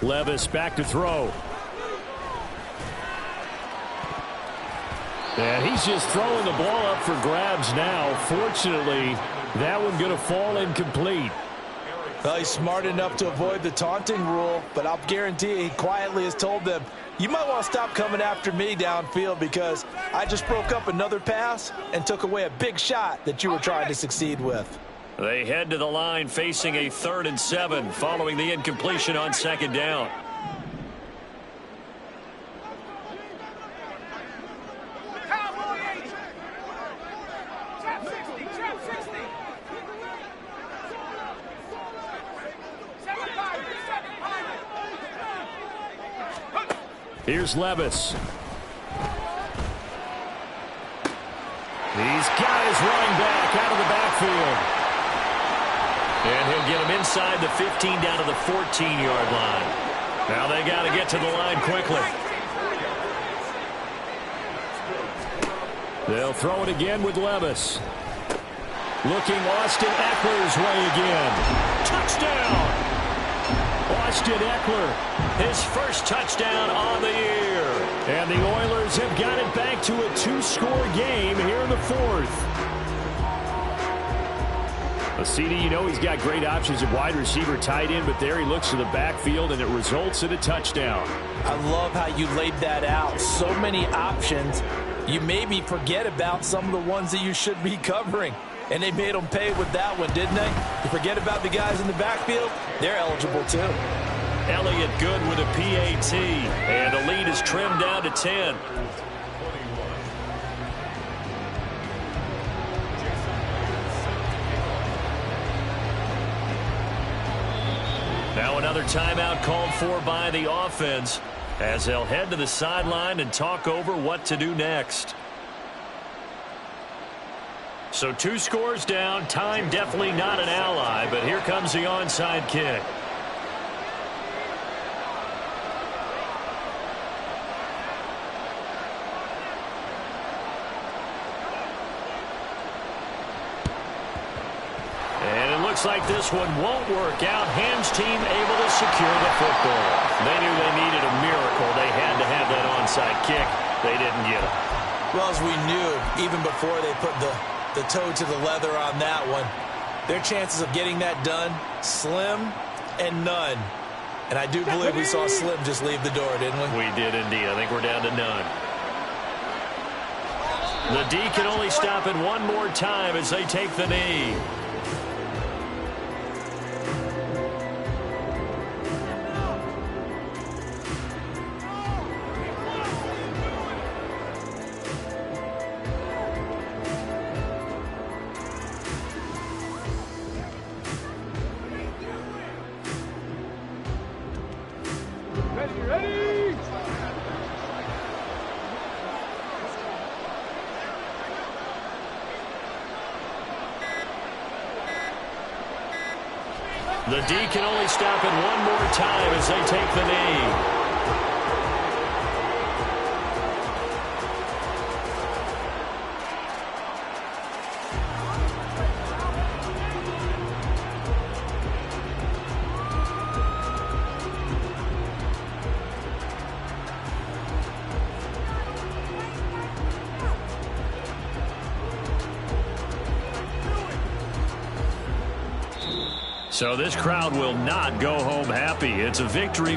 Levis back to throw. And he's just throwing the ball up for grabs now. Fortunately, that one going to fall incomplete. Well, he's smart enough to avoid the taunting rule, but I'll guarantee he quietly has told them, you might want to stop coming after me downfield because I just broke up another pass and took away a big shot that you were trying to succeed with. They head to the line facing a 3rd and 7 following the incompletion on 2nd down. Here's Levis. He's got his running back out of the backfield. And he'll get him inside the 15 down to the 14-yard line. Now they got to get to the line quickly. They'll throw it again with Levis. Looking Austin Eckler's way again. Touchdown! Austin Eckler, his first touchdown on the year. And the Oilers have got it back to a 2-score game here in the 4th. A CD, you know he's got great options at wide receiver, tight end, but there he looks to the backfield, and it results in a touchdown. I love how you laid that out. So many options. You made me forget about some of the ones that you should be covering. And they made them pay with that one, didn't they? You forget about the guys in the backfield, they're eligible too. Elliott good with a PAT, and the lead is trimmed down to 10. Now another timeout called for by the offense as they'll head to the sideline and talk over what to do next. So 2 scores down, time definitely not an ally, but here comes the onside kick. looks like this one won't work out. Hams team able to secure the football. They knew they needed a miracle. They had to have that onside kick. They didn't get it. Well, as we knew, even before they put the toe to the leather on that one, their chances of getting that done, slim and none. And I do believe we saw Slim just leave the door, didn't we? We did indeed. I think we're down to none. The D can only stop it one more time as they take the knee. Ready? The D can only stop it one more time as they take the knee. So this crowd will not go home happy. It's a victory